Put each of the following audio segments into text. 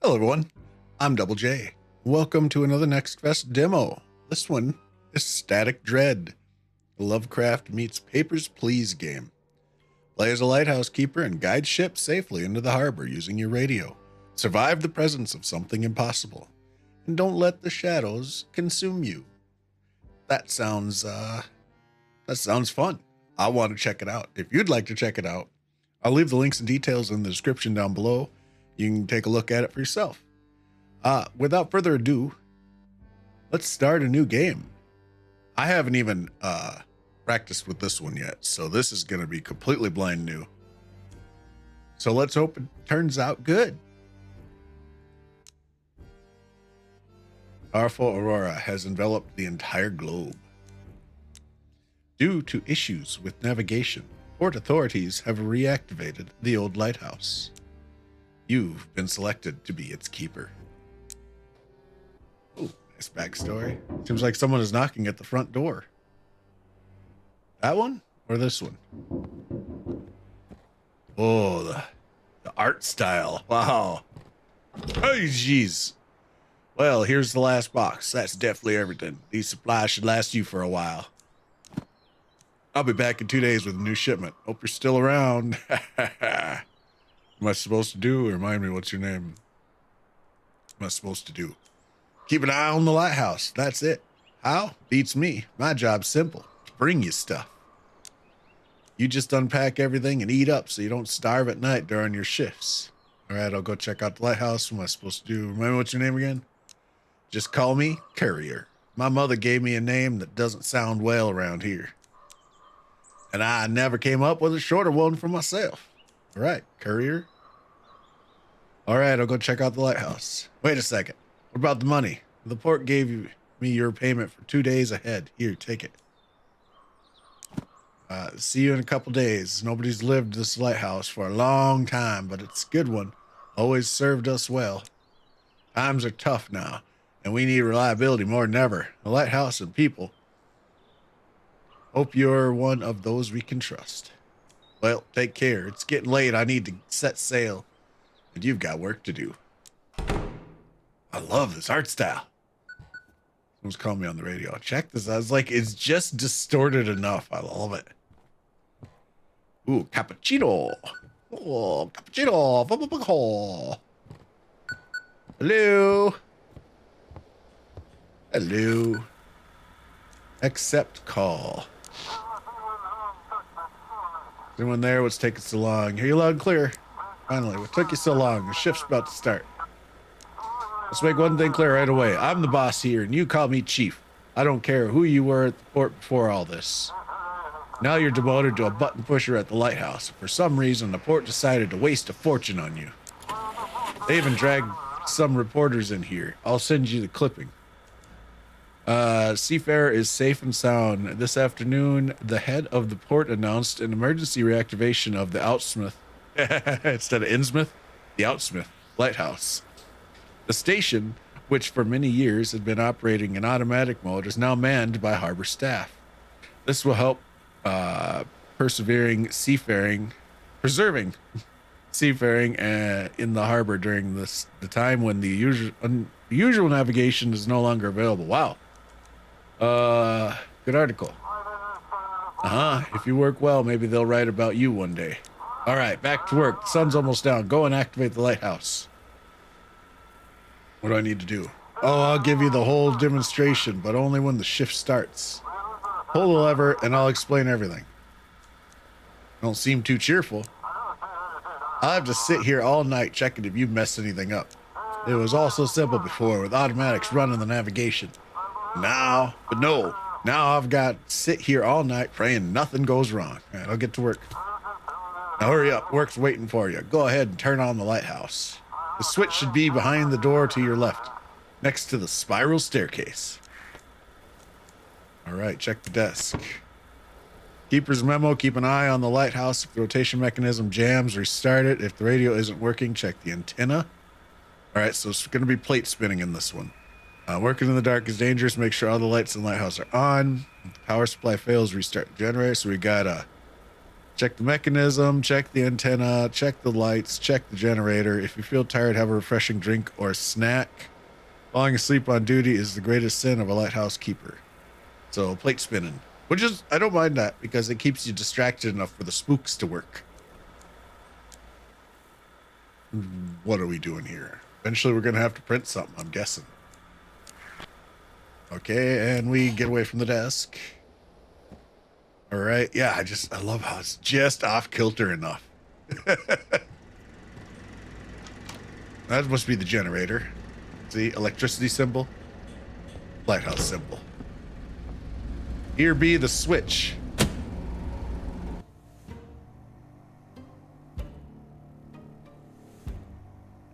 Hello everyone, I'm Double J. Welcome to another Next Fest demo. This one is Static Dread, a Lovecraft meets Papers, Please game. Play as a lighthouse keeper and guide ships safely into the harbor using your radio. Survive the presence of something impossible, and don't let the shadows consume you. That sounds fun. I want to check it out. If you'd like to check it out, I'll leave the links and details in the description down below. You can take a look at it for yourself. Without further ado, let's start a new game. I haven't even practiced with this one yet, so this is going to be completely blind new. So let's hope it turns out good. Powerful aurora has enveloped the entire globe. Due to issues with navigation, port authorities have reactivated the old lighthouse. You've been selected to be its keeper. Oh, nice backstory. Seems like someone is knocking at the front door. That one or this one? Oh, the art style. Wow. Oh, jeez. Well, here's the last box. That's definitely everything. These supplies should last you for a while. I'll be back in 2 days with a new shipment. Hope you're still around. What am I supposed to do? Remind me, what's your name? What am I supposed to do? Keep an eye on the lighthouse. That's it. How? Beats me. My job's simple. Bring you stuff. You just unpack everything and eat up so you don't starve at night during your shifts. All right, I'll go check out the lighthouse. What am I supposed to do? Remember what's your name again? Just call me Courier. My mother gave me a name that doesn't sound well around here, and I never came up with a shorter one for myself. All right, Courier. All right, I'll go check out the lighthouse. Wait a second. What about the money? The port gave me your payment for 2 days ahead. Here, take it. See you in a couple days. Nobody's lived this lighthouse for a long time, but it's a good one. Always served us well. Times are tough now, and we need reliability more than ever. The lighthouse and people. Hope you're one of those we can trust. Well, take care. It's getting late. I need to set sail, and you've got work to do. I love this art style. Someone's calling me on the radio. Check this. I was like, it's just distorted enough. I love it. Ooh, cappuccino. Oh, cappuccino. Hello. Hello. Accept call. Is anyone there? What's taking so long? Hear you loud and clear. Finally, what took you so long? The shift's about to start. Let's make one thing clear right away. I'm the boss here, and you call me Chief. I don't care who you were at the port before all this. Now you're demoted to a button pusher at the lighthouse. For some reason, the port decided to waste a fortune on you. They even dragged some reporters in here. I'll send you the clipping. Seafarer is safe and sound. This afternoon, the head of the port announced an emergency reactivation of the Outsmith, instead of Innsmouth, the Outsmith Lighthouse. The station, which for many years had been operating in automatic mode, is now manned by harbor staff. This will help preserving seafaring in the harbor during the time when the usual navigation is no longer available. Wow. Good article. If you work well, maybe they'll write about you one day. All right, back to work. The sun's almost down. Go and activate the lighthouse. What do I need to do? Oh, I'll give you the whole demonstration, but only when the shift starts. Pull the lever and I'll explain everything. Don't seem too cheerful. I'll have to sit here all night checking if you messed anything up. It was all so simple before with automatics running the navigation. Now I've got to sit here all night praying nothing goes wrong. All right, I'll get to work. Now hurry up, work's waiting for you. Go ahead and turn on the lighthouse. The switch should be behind the door to your left, next to the spiral staircase. All right, check the desk. Keeper's memo, keep an eye on the lighthouse. If the rotation mechanism jams, restart it. If the radio isn't working, check the antenna. All right, so it's going to be plate spinning in this one. Working in the dark is dangerous. Make sure all the lights in the lighthouse are on. If the power supply fails, restart the generator. So we got Check the mechanism, check the antenna, check the lights, check the generator. If you feel tired, have a refreshing drink or snack. Falling asleep on duty is the greatest sin of a lighthouse keeper. So plate spinning, which is, I don't mind that because it keeps you distracted enough for the spooks to work. What are we doing here? Eventually we're going to have to print something, I'm guessing. Okay, and we get away from the desk. All right, yeah, I love how it's just off kilter enough. That must be the generator. See, electricity symbol, lighthouse symbol. Here be the switch.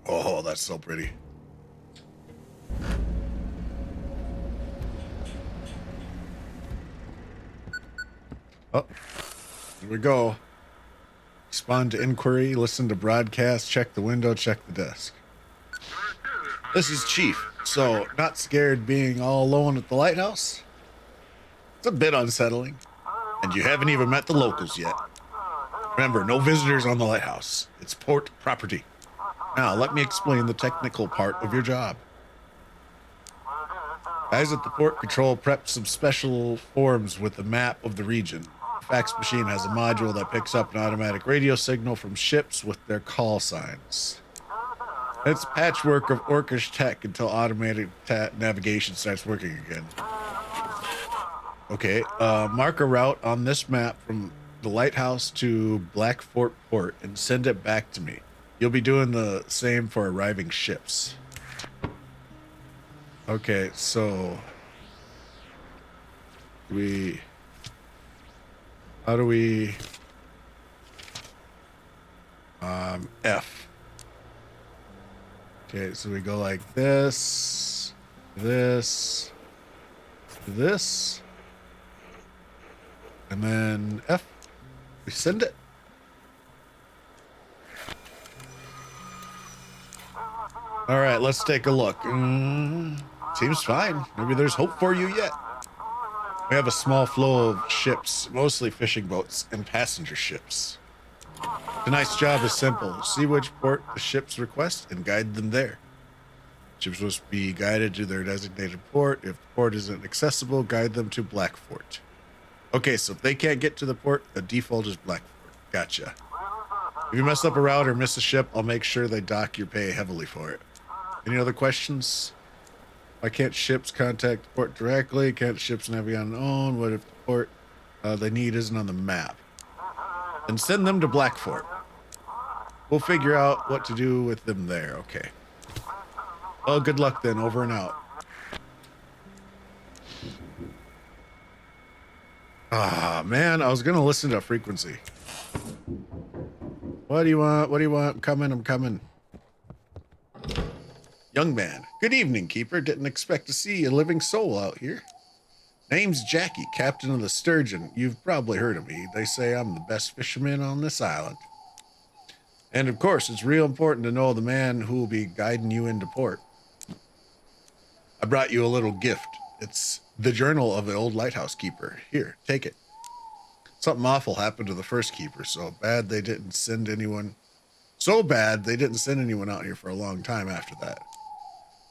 Oh, that's so pretty. Oh, here we go. Respond to inquiry, listen to broadcast, check the window, check the desk. This is Chief. So, not scared being all alone at the lighthouse? It's a bit unsettling. And you haven't even met the locals yet. Remember, no visitors on the lighthouse. It's port property. Now, let me explain the technical part of your job. Guys at the port control prepped some special forms with a map of the region. The fax machine has a module that picks up an automatic radio signal from ships with their call signs. It's patchwork of orcish tech until automated navigation starts working again. Okay, mark a route on this map from the lighthouse to Black Fort Port and send it back to me. You'll be doing the same for arriving ships. Okay, so how do we F. Okay, so we go like this, this, and then F. We send it. All right, let's take a look. Seems fine. Maybe there's hope for you yet. We have a small flow of ships, mostly fishing boats and passenger ships. Tonight's job is simple. See which port the ships request and guide them there. Ships must be guided to their designated port. If the port isn't accessible, guide them to Black Fort. Okay, so if they can't get to the port, the default is Black Fort. Gotcha. If you mess up a route or miss a ship, I'll make sure they dock your pay heavily for it. Any other questions? Why can't ships contact the port directly? Can't ships navigate on their own? What if the port they need isn't on the map? Then send them to Black Fort. We'll figure out what to do with them there. Okay. Well, good luck then. Over and out. Ah, man, I was going to listen to a frequency. What do you want? What do you want? I'm coming. Young man. Good evening, Keeper. Didn't expect to see a living soul out here. Name's Jackie, captain of the Sturgeon. You've probably heard of me. They say I'm the best fisherman on this island. And of course, it's real important to know the man who will be guiding you into port. I brought you a little gift. It's the journal of the old lighthouse keeper. Here, take it. Something awful happened to the first keeper. So bad they didn't send anyone out here for a long time after that.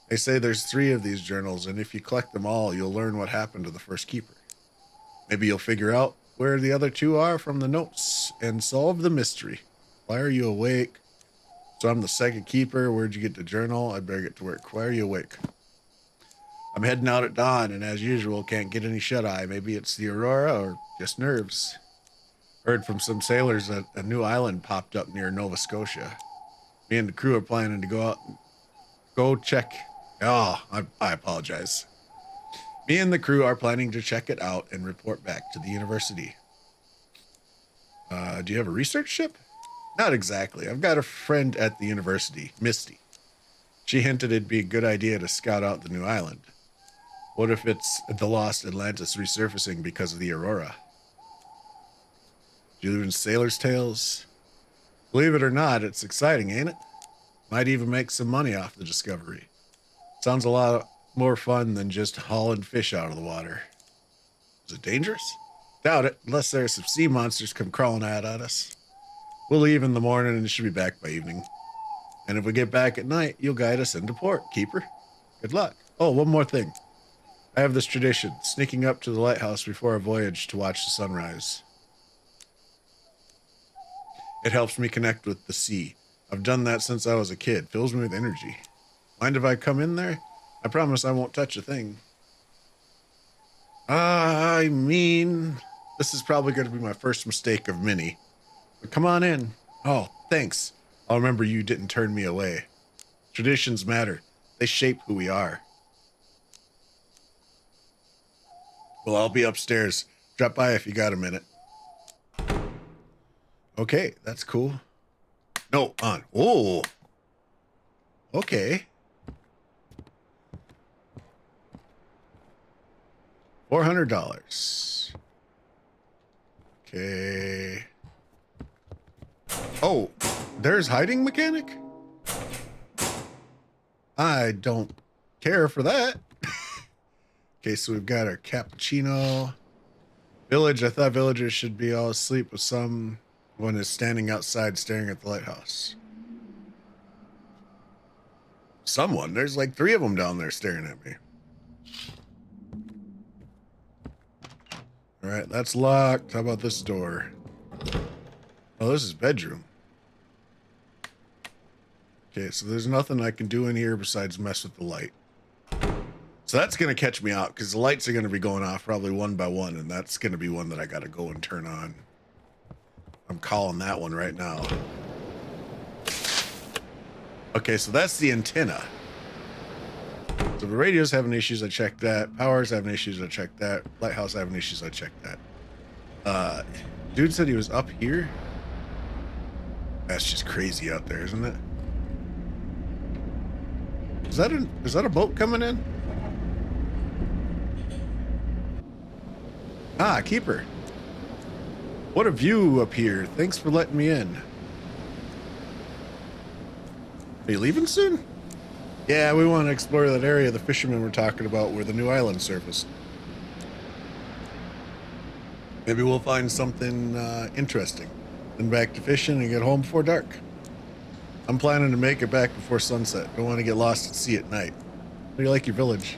They say there's 3 of these journals, and if you collect them all, you'll learn what happened to the first keeper. Maybe you'll figure out where the other 2 are from the notes and solve the mystery. Why are you awake? So I'm the second keeper. Where'd you get the journal? I better get to work. Why are you awake? I'm heading out at dawn, and as usual, can't get any shut-eye. Maybe it's the aurora or just nerves. Heard from some sailors that a new island popped up near Nova Scotia. Me and the crew are planning to go out and go check. Oh, I apologize. Me and the crew are planning to check it out and report back to the university. Do you have a research ship? Not exactly. I've got a friend at the university, Misty. She hinted it'd be a good idea to scout out the new island. What if it's the lost Atlantis resurfacing because of the aurora? Do you live in sailor's tales? Believe it or not, it's exciting, ain't it? Might even make some money off the discovery. Sounds a lot more fun than just hauling fish out of the water. Is it dangerous? Doubt it, unless there's some sea monsters come crawling out at us. We'll leave in the morning and should be back by evening. And if we get back at night, you'll guide us into port, Keeper. Good luck. Oh, one more thing. I have this tradition, sneaking up to the lighthouse before a voyage to watch the sunrise. It helps me connect with the sea. I've done that since I was a kid. Fills me with energy. Mind if I come in there? I promise I won't touch a thing. I mean, this is probably going to be my first mistake of many. But come on in. Oh, thanks. I'll remember you didn't turn me away. Traditions matter. They shape who we are. Well, I'll be upstairs. Drop by if you got a minute. Okay, that's cool. No, on. Oh. Okay. $400. Okay. Oh, there's hiding mechanic? I don't care for that. Okay, so we've got our cappuccino. Village, I thought villagers should be all asleep, but someone is standing outside staring at the lighthouse. Someone? There's like 3 of them down there staring at me. All right, that's locked. How about this door? Oh, this is bedroom. Okay, so there's nothing I can do in here besides mess with the light. So that's going to catch me out because the lights are going to be going off probably one by one, and that's going to be one that I got to go and turn on. I'm calling that one right now. Okay, so that's the antenna. So the radio's having issues, I checked that. Power's having issues, I checked that. Lighthouse having issues, I checked that. Dude said he was up here. That's just crazy out there, isn't it? Is that a boat coming in? Ah, Keeper. What a view up here. Thanks for letting me in. Are you leaving soon? Yeah, we want to explore that area the fishermen were talking about where the new island surfaced. Maybe we'll find something interesting. Then back to fishing and get home before dark. I'm planning to make it back before sunset. Don't want to get lost at sea at night. How do you like your village?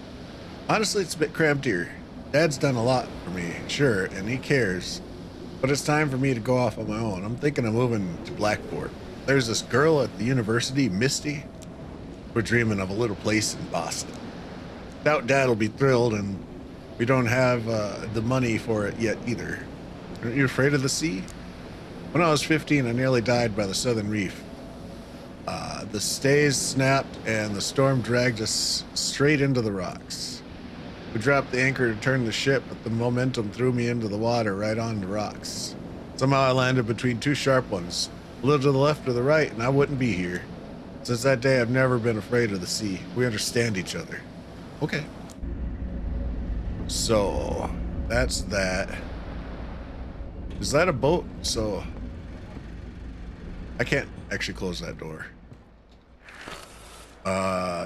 Honestly, it's a bit cramped here. Dad's done a lot for me, sure, and he cares. But it's time for me to go off on my own. I'm thinking of moving to Blackport. There's this girl at the university, Misty. We're dreaming of a little place in Boston. Doubt Dad'll be thrilled, and we don't have the money for it yet either. Aren't you afraid of the sea? When I was 15, I nearly died by the Southern Reef. The stays snapped, and the storm dragged us straight into the rocks. We dropped the anchor to turn the ship, but the momentum threw me into the water right on the rocks. Somehow I landed between 2 sharp ones, a little to the left or the right, and I wouldn't be here. Since that day, I've never been afraid of the sea. We understand each other. Okay. So, that's that. Is that a boat? So, I can't actually close that door.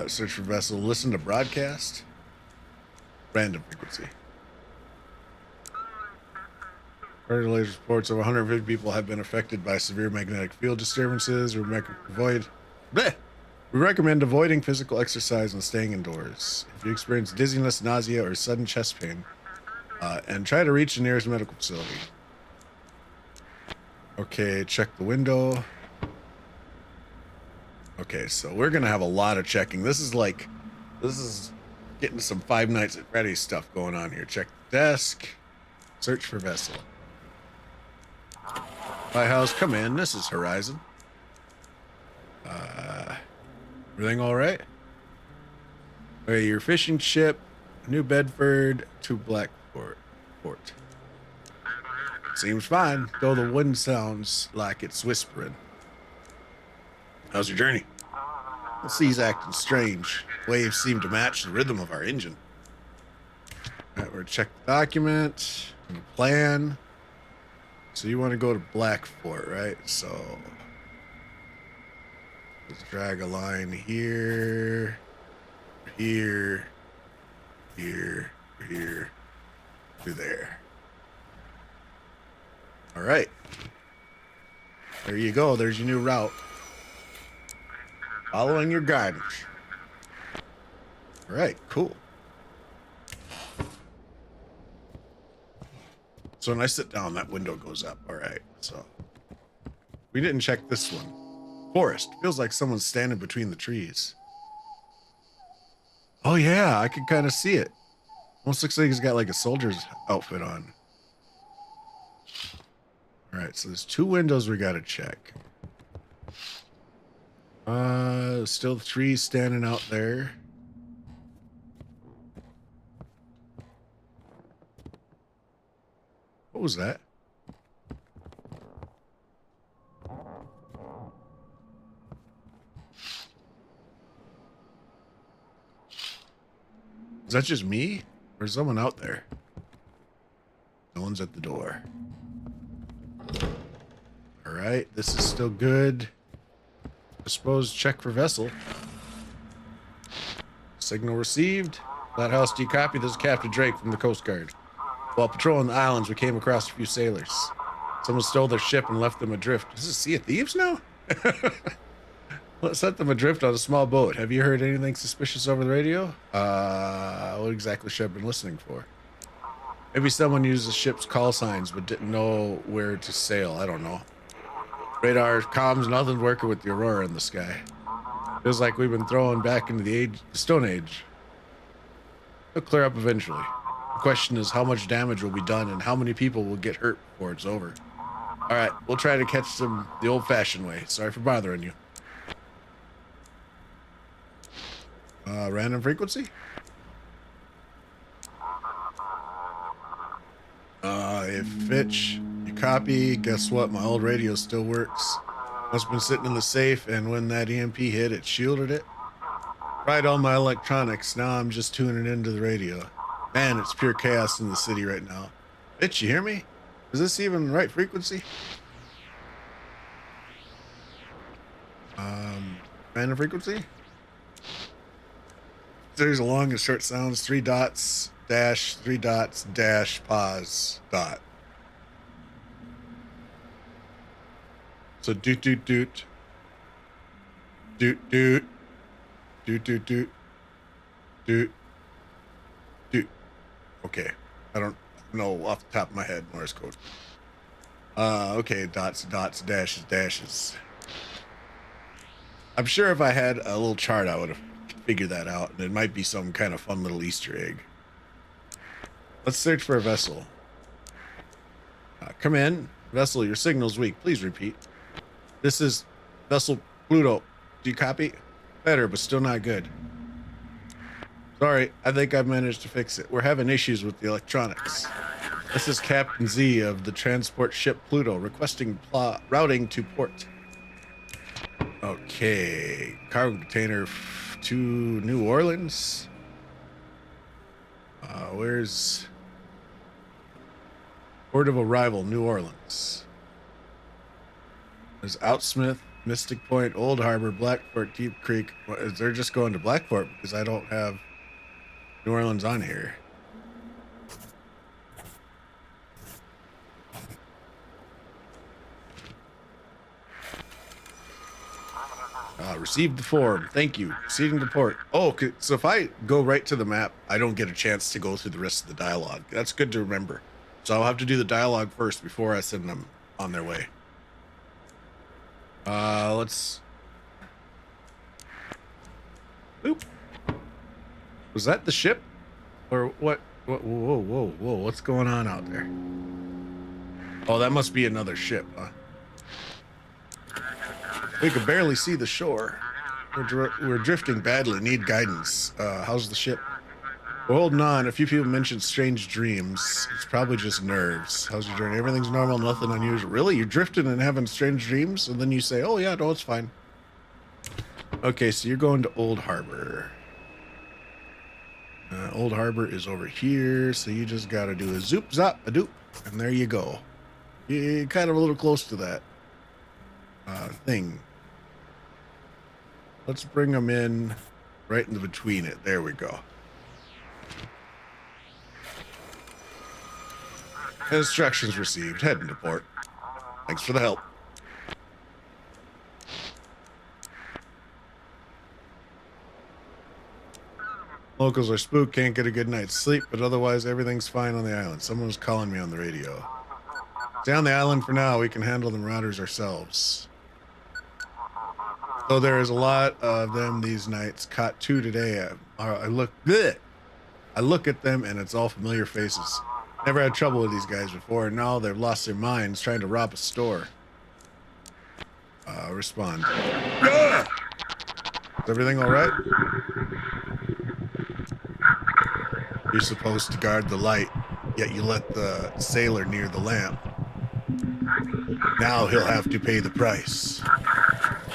Search for vessel, listen to broadcast. Random frequency. According to latest reports, over 150 people have been affected by severe magnetic field disturbances. We recommend avoiding physical exercise and staying indoors. If you experience dizziness, nausea, or sudden chest pain, and try to reach the nearest medical facility. Okay, check the window. Okay, so we're gonna have a lot of checking. This is getting some Five Nights at Freddy's stuff going on here. Check the desk. Search for vessel. Lighthouse, come in. This is Horizon. Everything all right? Okay, your fishing ship, New Bedford to Blackport. Port. Seems fine, though the wind sounds like it's whispering. How's your journey? The sea's acting strange. Waves seem to match the rhythm of our engine. All right, we're gonna check the document and the plan. So you want to go to Blackport, right? So let's drag a line here, here, here, here, to there. All right. There you go. There's your new route. Following your guidance. All right, cool. So when I sit down, that window goes up. All right, so we didn't check this one. Forest. Feels like someone's standing between the trees. Oh yeah, I can kind of see it. Almost looks like he's got like a soldier's outfit on. All right, so there's 2 windows we gotta check. Still the trees standing out there. What was that? Is that just me? Or is someone out there? No one's at the door. All right, this is still good. I suppose check for vessel. Signal received. Lighthouse, do you copy? This is Captain Drake from the Coast Guard. While patrolling the islands, we came across a few sailors. Someone stole their ship and left them adrift. Is this a Sea of Thieves now? Let's set them adrift on a small boat. Have you heard anything suspicious over the radio? What exactly should I have been listening for? Maybe someone used the ship's call signs but didn't know where to sail. I don't know. Radar, comms, nothing working with the aurora in the sky. Feels like we've been thrown back into the Stone Age. It'll clear up eventually. The question is how much damage will be done and how many people will get hurt before it's over. All right, we'll try to catch them the old-fashioned way. Sorry for bothering you. Random frequency? If Fitch, you copy, guess what? My old radio still works. Must have been sitting in the safe, and when that EMP hit, it shielded it. Tried all my electronics, now I'm just tuning into the radio. Man, it's pure chaos in the city right now. Fitch, you hear me? Is this even the right frequency? Random frequency? There's a long and short sounds, 3 dots, dash, 3 dots, dash, pause, dot. So doot, doot, doot. Doot, doot. Doot, doot, doot. Doot. Doot. Okay. I don't know off the top of my head Morse code. Okay, dots, dots, dashes, dashes. I'm sure if I had a little chart, I would have figured that out, and it might be some kind of fun little Easter egg. Let's search for a vessel. Come in. Vessel, your signal's weak. Please repeat. This is vessel Pluto. Do you copy? Better, but still not good. Sorry, I think I've managed to fix it. We're having issues with the electronics. This is Captain Z of the transport ship Pluto, requesting routing to port. Okay, cargo container to New Orleans. Where's port of arrival? New Orleans. There's Outsmith, Mystic Point, Old Harbor, Blackport, Deep Creek. They're just going to Blackport because I don't have New Orleans on here. Received the form. Thank you. Proceeding to port. Oh, okay. So if I go right to the map, I don't get a chance to go through the rest of the dialogue. That's good to remember. So I'll have to do the dialogue first before I send them on their way. Let's... Boop. Was that the ship? Or what? Whoa, whoa, whoa. What's going on out there? Oh, that must be another ship, huh? We can barely see the shore. We're drifting badly. Need guidance. How's the ship? We're holding on. A few people mentioned strange dreams. It's probably just nerves. How's your journey? Everything's normal. Nothing unusual. Really? You're drifting and having strange dreams? And then you say, oh, yeah, no, it's fine. Okay, so you're going to Old Harbor. Old Harbor is over here. So you just got to do a zoop, zop, a doop. And there you go. You're kind of a little close to that thing. Let's bring them in right in between it. There we go. Instructions received. Heading to port. Thanks for the help. Locals are spooked, can't get a good night's sleep, but otherwise everything's fine on the island. Someone was calling me on the radio. Stay on the island for now. We can handle the marauders ourselves. Though there is a lot of them these nights. Caught 2 today. I look at them and it's all familiar faces. Never had trouble with these guys before, and now they've lost their minds trying to rob a store. Respond. Yeah! Is everything all right? You're supposed to guard the light, yet you let the sailor near the lamp. Now he'll have to pay the price.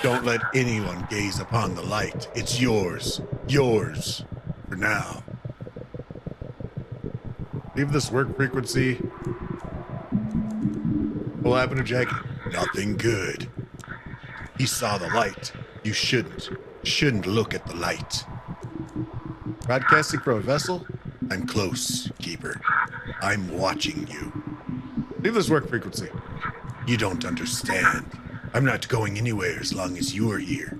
Don't let anyone gaze upon the light. It's yours. Yours. For now. Leave this work frequency. What happened to Jackie? Nothing good. He saw the light. You shouldn't look at the light. Broadcasting from a vessel? I'm close, Keeper. I'm watching you. Leave this work frequency. You don't understand. I'm not going anywhere as long as you are here.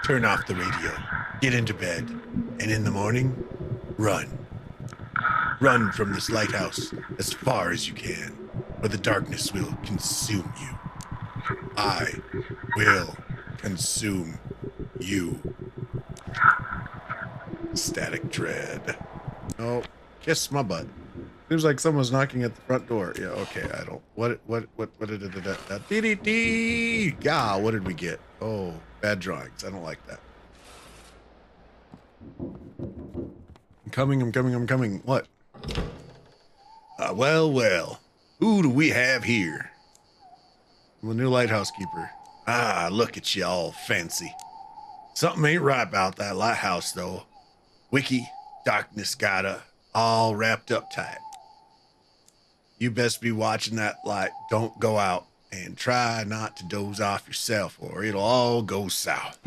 Turn off the radio. Get into bed. And in the morning, run. Run from this lighthouse as far as you can, or the darkness will consume you. I will consume you. Static dread. Oh, kiss my butt. Seems like someone's knocking at the front door. Yeah, okay, I don't. What did that? Dee. God, what did we get? Oh, bad drawings. I don't like that. I'm coming. What? Well. Who do we have here? The new lighthouse keeper. Look at you all fancy. Something ain't right about that lighthouse, though. Wiki, darkness got her all wrapped up tight. You best be watching that light. Don't go out, and try not to doze off yourself, or it'll all go south.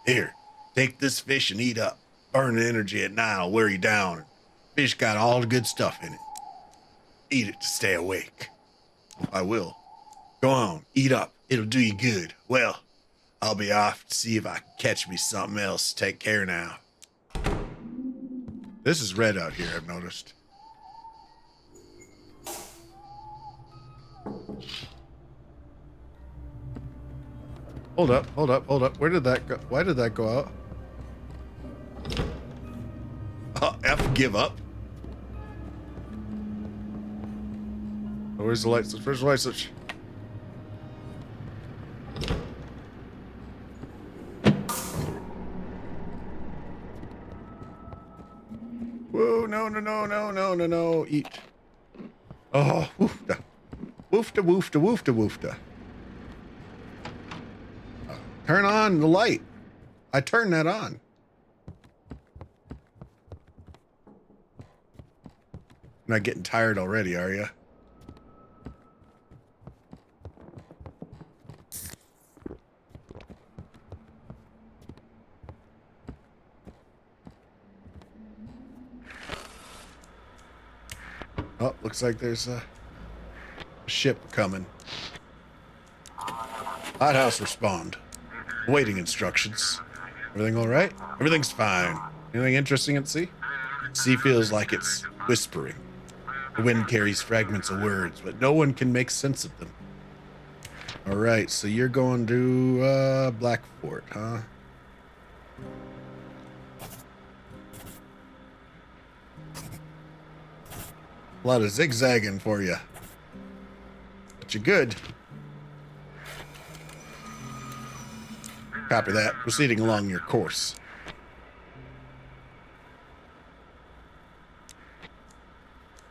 Here, take this fish and eat up. Burning energy at night will wear you down. Fish got all the good stuff in it. Eat it to stay awake. I will. Go on, eat up. It'll do you good. Well, I'll be off to see if I can catch me something else. Take care now. This is red out here, I've noticed. Hold up. Where did that go? Why did that go out? F, give up. Oh, where's the light switch? Where's the light switch? Whoa, no. Eat. Oh, woofda. Woofda. Turn on the light. I turned that on. Not getting tired already, are you? Oh, looks like there's a ship coming. Lighthouse, respond. Waiting instructions. Everything all right? Everything's fine. Anything interesting at sea? Sea feels like it's whispering. The wind carries fragments of words, but no one can make sense of them. All right, so you're going to Blackfort, huh? A lot of zigzagging for you. But you're good. Copy that. Proceeding along your course.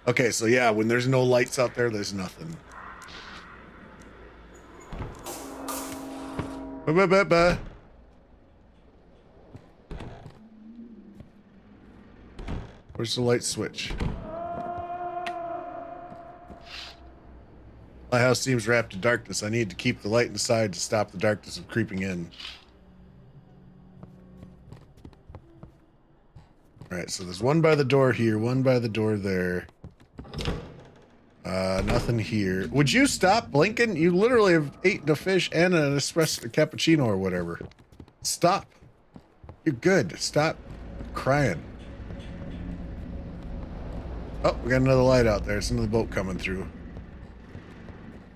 Okay, so yeah, when there's no lights out there, there's nothing. Ba-ba-ba-ba. Where's the light switch? My house seems wrapped in darkness. I need to keep the light inside to stop the darkness from creeping in. Alright, so there's one by the door here, one by the door there. Nothing here. Would you stop blinking? You literally have eaten a fish and an espresso cappuccino or whatever. Stop. You're good. Stop crying. Oh, we got another light out there. It's another boat coming through.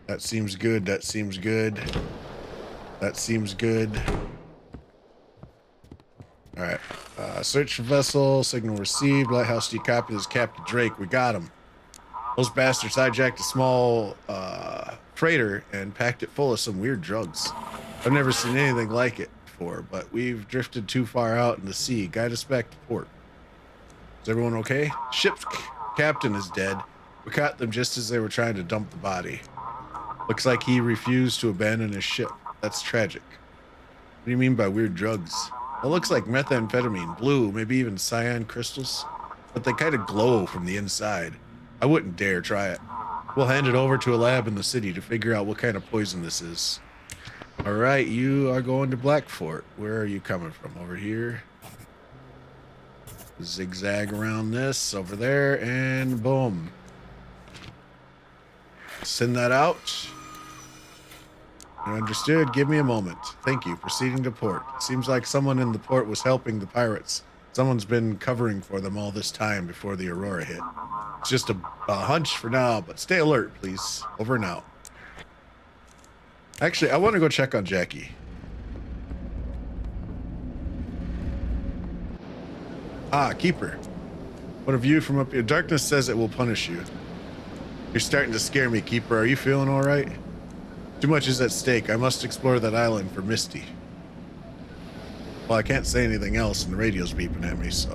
That seems good. That seems good. That seems good. All right. Search for vessel. Signal received. Lighthouse, do you copy this? Captain Drake. We got him. Those bastards hijacked a small freighter and packed it full of some weird drugs. I've never seen anything like it before, but we've drifted too far out in the sea. Guide us back to port. Is everyone okay? Ship's captain is dead. We caught them just as they were trying to dump the body. Looks like he refused to abandon his ship. That's tragic. What do you mean by weird drugs? It looks like methamphetamine, blue, maybe even cyan crystals, but they kind of glow from the inside. I wouldn't dare try it. We'll hand it over to a lab in the city to figure out what kind of poison this is. All right, you are going to Blackfort. Where are you coming from? Over here. Zigzag around this, over there, and boom. Send that out. Understood. Give me a moment. Thank you. Proceeding to port. Seems like someone in the port was helping the pirates. Someone's been covering for them all this time before the Aurora hit. It's just a hunch for now, but stay alert, please. Over and out. Actually, I want to go check on Jackie. Ah, Keeper. What a view from up here. Darkness says it will punish you. You're starting to scare me, Keeper. Are you feeling all right? Too much is at stake. I must explore that island for Misty. Well, I can't say anything else, and the radio's beeping at me, so.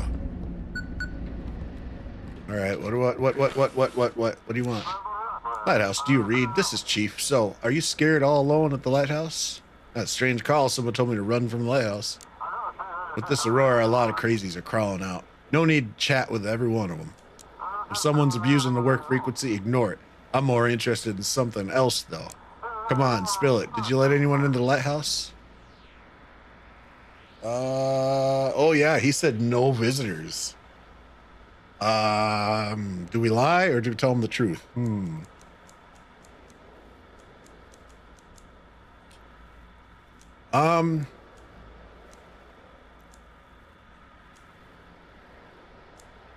All right, what do you want? Lighthouse, do you read? This is Chief. So, are you scared all alone at the lighthouse? That strange call. Someone told me to run from the lighthouse. With this Aurora, a lot of crazies are crawling out. No need to chat with every one of them. If someone's abusing the work frequency, ignore it. I'm more interested in something else, though. Come on, spill it. Did you let anyone into the lighthouse? Oh yeah, he said no visitors. Do we lie or do we tell him the truth?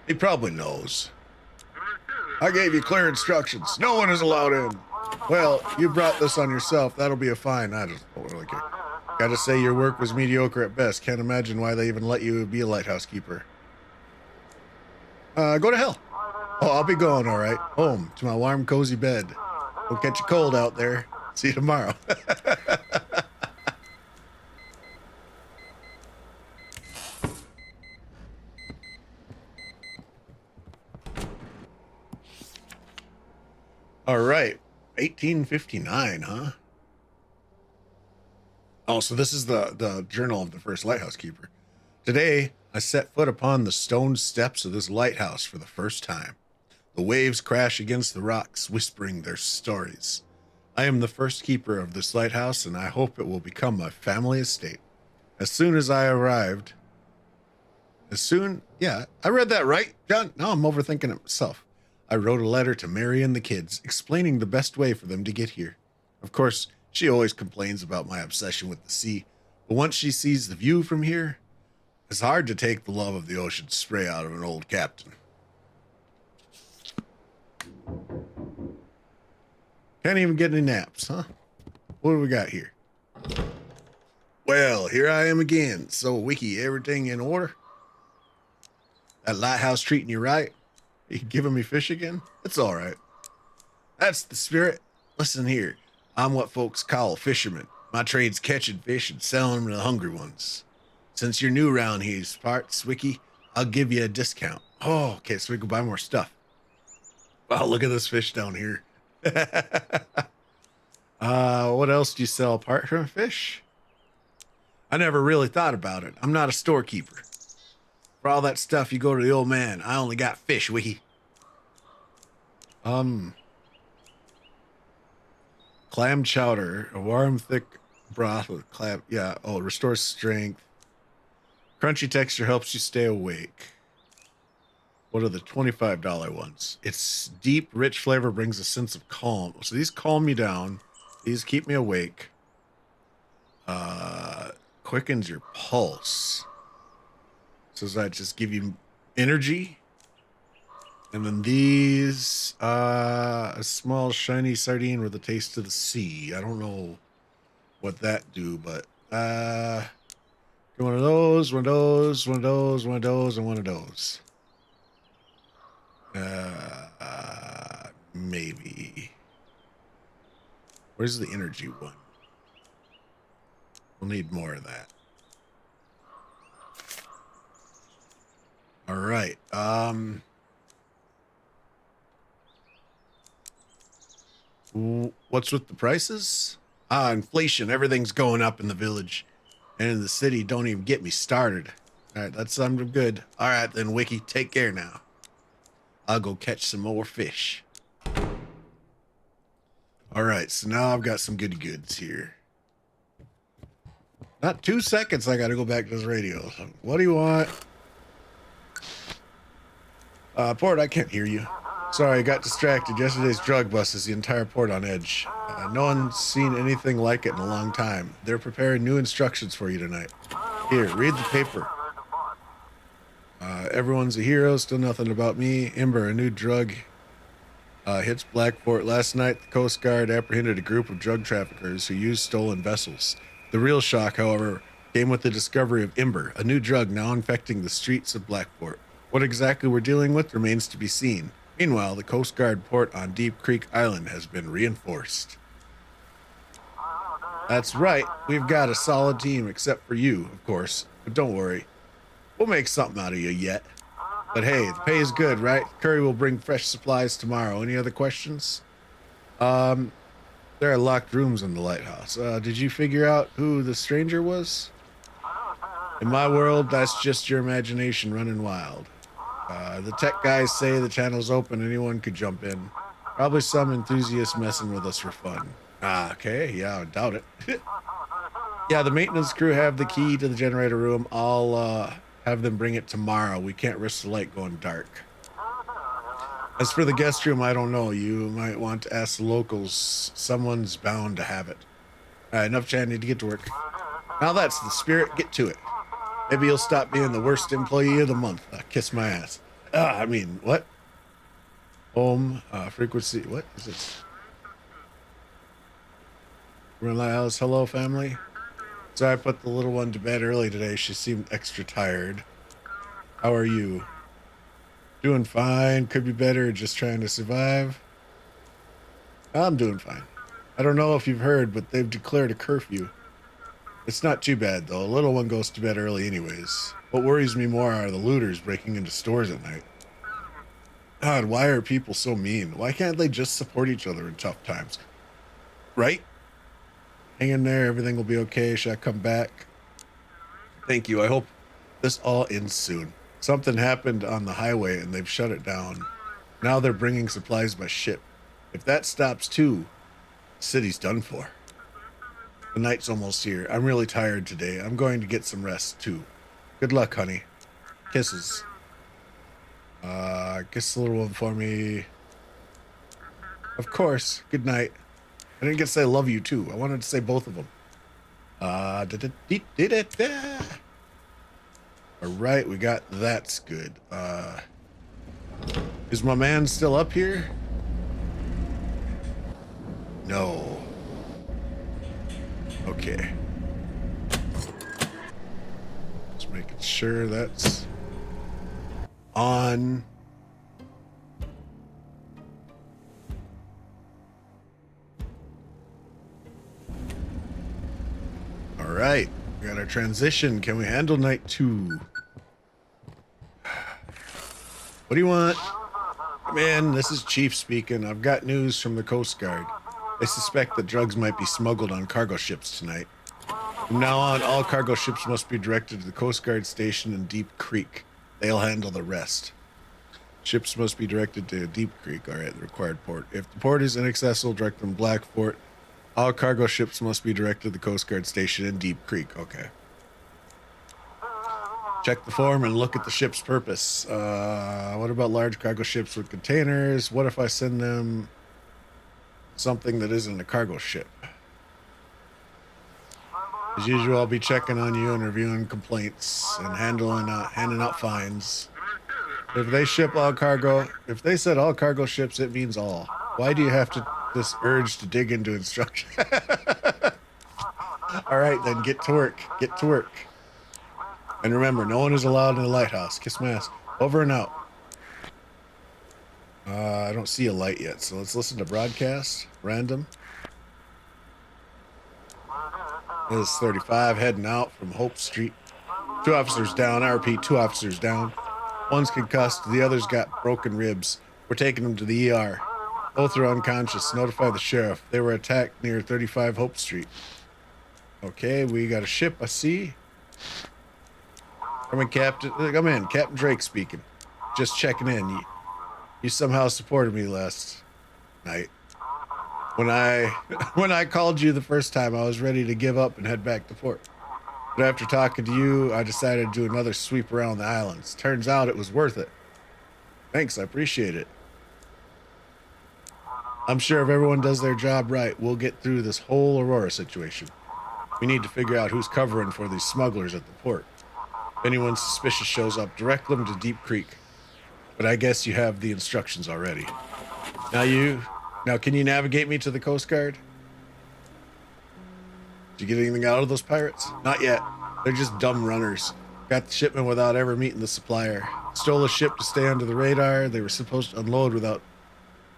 He probably knows. I gave you clear instructions. No one is allowed in. Well, you brought this on yourself. That'll be a fine. I don't really care. Gotta say your work was mediocre at best. Can't imagine why they even let you be a lighthouse keeper. Go to hell. Oh, I'll be going, all right. Home to my warm, cozy bed. Don't catch a cold out there. See you tomorrow. All right. 1859, huh? Oh, so this is the journal of the first lighthouse keeper. Today, I set foot upon the stone steps of this lighthouse for the first time. The waves crash against the rocks, whispering their stories. I am the first keeper of this lighthouse, and I hope it will become my family estate. As soon as I arrived... Yeah, I read that right, John? Now I'm overthinking it myself. I wrote a letter to Mary and the kids, explaining the best way for them to get here. Of course, she always complains about my obsession with the sea, but once she sees the view from here, it's hard to take the love of the ocean spray out of an old captain. Can't even get any naps, huh? What do we got here? Well, here I am again. So, Wiki, everything in order? That lighthouse treating you right? You giving me fish again? It's all right. That's the spirit. Listen here. I'm what folks call a fisherman. My trade's catching fish and selling them to the hungry ones. Since you're new around these parts, Wiki, I'll give you a discount. Oh, okay, so we can buy more stuff. Wow, look at this fish down here. What else do you sell apart from fish? I never really thought about it. I'm not a storekeeper. For all that stuff, you go to the old man. I only got fish, Wiki. Clam chowder, a warm, thick broth with clam. Yeah, oh, it restores strength. Crunchy texture helps you stay awake. What are the $25 ones? It's deep, rich flavor brings a sense of calm. So these calm you down. These keep me awake. Quickens your pulse. So does that just give you energy? And then these, a small shiny sardine with a taste of the sea. I don't know what that do, but one of those, one of those, one of those, one of those, and one of those. Maybe. Where's the energy one? We'll need more of that. All right. What's with the prices? Inflation. Everything's going up in the village and in the city. Don't even get me started. All right, that's I'm good. All right, then, Wiki, take care now. I'll go catch some more fish. All right, so now I've got some goody goods here. Not 2 seconds. I got to go back to this radio. What do you want? Port, I can't hear you. Sorry, I got distracted. Yesterday's drug bust is the entire port on edge. No one's seen anything like it in a long time. They're preparing new instructions for you tonight. Here, read the paper. Everyone's a hero. Still nothing about me. Ember, a new drug hits Blackport. Last night, the Coast Guard apprehended a group of drug traffickers who used stolen vessels. The real shock, however, came with the discovery of Ember, a new drug now infecting the streets of Blackport. What exactly we're dealing with remains to be seen. Meanwhile, the Coast Guard port on Deep Creek Island has been reinforced. That's right. We've got a solid team, except for you, of course. But don't worry. We'll make something out of you yet. But hey, the pay is good, right? Curry will bring fresh supplies tomorrow. Any other questions? There are locked rooms in the lighthouse. Did you figure out who the stranger was? In my world, that's just your imagination running wild. The tech guys say the channel's open. Anyone could jump in. Probably some enthusiasts messing with us for fun. Okay. Yeah, I doubt it. Yeah, the maintenance crew have the key to the generator room. I'll have them bring it tomorrow. We can't risk the light going dark. As for the guest room, I don't know. You might want to ask the locals. Someone's bound to have it. All right, enough chat. Need to get to work. Now that's the spirit. Get to it. Maybe you'll stop being the worst employee of the month. Kiss my ass. I mean, what? Home, frequency. What is this? We're in Lighthouse. Hello, family. Sorry I put the little one to bed early today. She seemed extra tired. How are you? Doing fine. Could be better. Just trying to survive. I'm doing fine. I don't know if you've heard, but they've declared a curfew. It's not too bad, though. A little one goes to bed early anyways. What worries me more are the looters breaking into stores at night. God, why are people so mean? Why can't they just support each other in tough times? Right? Hang in there. Everything will be okay. Should I come back? Thank you. I hope this all ends soon. Something happened on the highway and they've shut it down. Now they're bringing supplies by ship. If that stops too, the city's done for. The night's almost here. I'm really tired today. I'm going to get some rest too. Good luck, honey. Kisses. Kiss the little one for me. Of course. Good night. I didn't get to say love you too. I wanted to say both of them. All right, we got that's good. Is my man still up here? No. Okay. Just making sure that's on. All right, we got our transition. Can we handle night 2? What do you want? Man, this is Chief speaking. I've got news from the Coast Guard. They suspect that drugs might be smuggled on cargo ships tonight. From now on, all cargo ships must be directed to the Coast Guard station in Deep Creek. They'll handle the rest. Ships must be directed to Deep Creek, all right, the required port. If the port is inaccessible, direct them to Blackport. All cargo ships must be directed to the Coast Guard station in Deep Creek. Okay. Check the form and look at the ship's purpose. What about large cargo ships with containers? What if I send them something that isn't a cargo ship? As usual, I'll be checking on you and reviewing complaints and handing out fines. If they ship all cargo, if they said all cargo ships, it means all. Why do you have this urge to dig into instruction? All right, then get to work. Get to work. And remember, no one is allowed in the lighthouse. Kiss my ass. Over and out. I don't see a light yet, so let's listen to broadcast. Random. This is 35 heading out from Hope Street. 2 officers down. I repeat, 2 officers down. One's concussed. The other's got broken ribs. We're taking them to the ER. Both are unconscious. Notify the sheriff. They were attacked near 35 Hope Street. Okay, we got a ship, I see. Come in, Captain. Come in. Captain Drake speaking. Just checking in. You somehow supported me last night. When I called you the first time, I was ready to give up and head back to port. But after talking to you, I decided to do another sweep around the islands. Turns out it was worth it. Thanks, I appreciate it. I'm sure if everyone does their job right, we'll get through this whole Aurora situation. We need to figure out who's covering for these smugglers at the port. If anyone suspicious shows up, direct them to Deep Creek. But I guess you have the instructions already. Now can you navigate me to the Coast Guard? Did you get anything out of those pirates? Not yet. They're just dumb runners. Got the shipment without ever meeting the supplier. Stole a ship to stay under the radar. They were supposed to unload without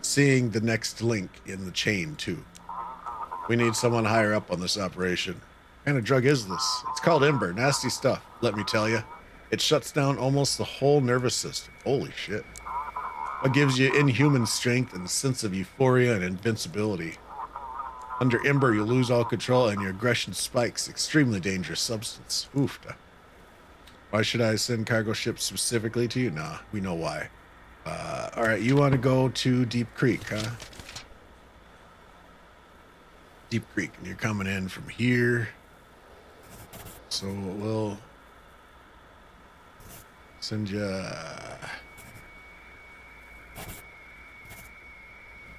seeing the next link in the chain, too. We need someone higher up on this operation. What kind of drug is this? It's called Ember. Nasty stuff, let me tell you. It shuts down almost the whole nervous system. Holy shit. It gives you inhuman strength and a sense of euphoria and invincibility. Under Ember, you lose all control and your aggression spikes. Extremely dangerous substance. Oof. Why should I send cargo ships specifically to you? Nah, we know why. All right, you want to go to Deep Creek, huh? Deep Creek, and you're coming in from here. So we'll send you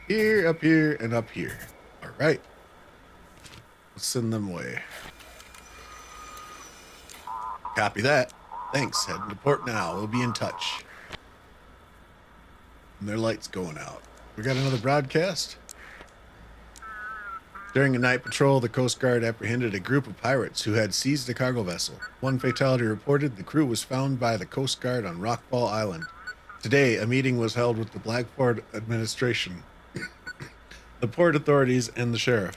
here, up here, and up here. All right. Let's send them away. Copy that. Thanks. Heading to port now. We'll be in touch. And their light's going out. We got another broadcast. During a night patrol, the Coast Guard apprehended a group of pirates who had seized a cargo vessel. One fatality reported. The crew was found by the Coast Guard on Rockball Island. Today, a meeting was held with the Blackboard administration, the port authorities, and the sheriff.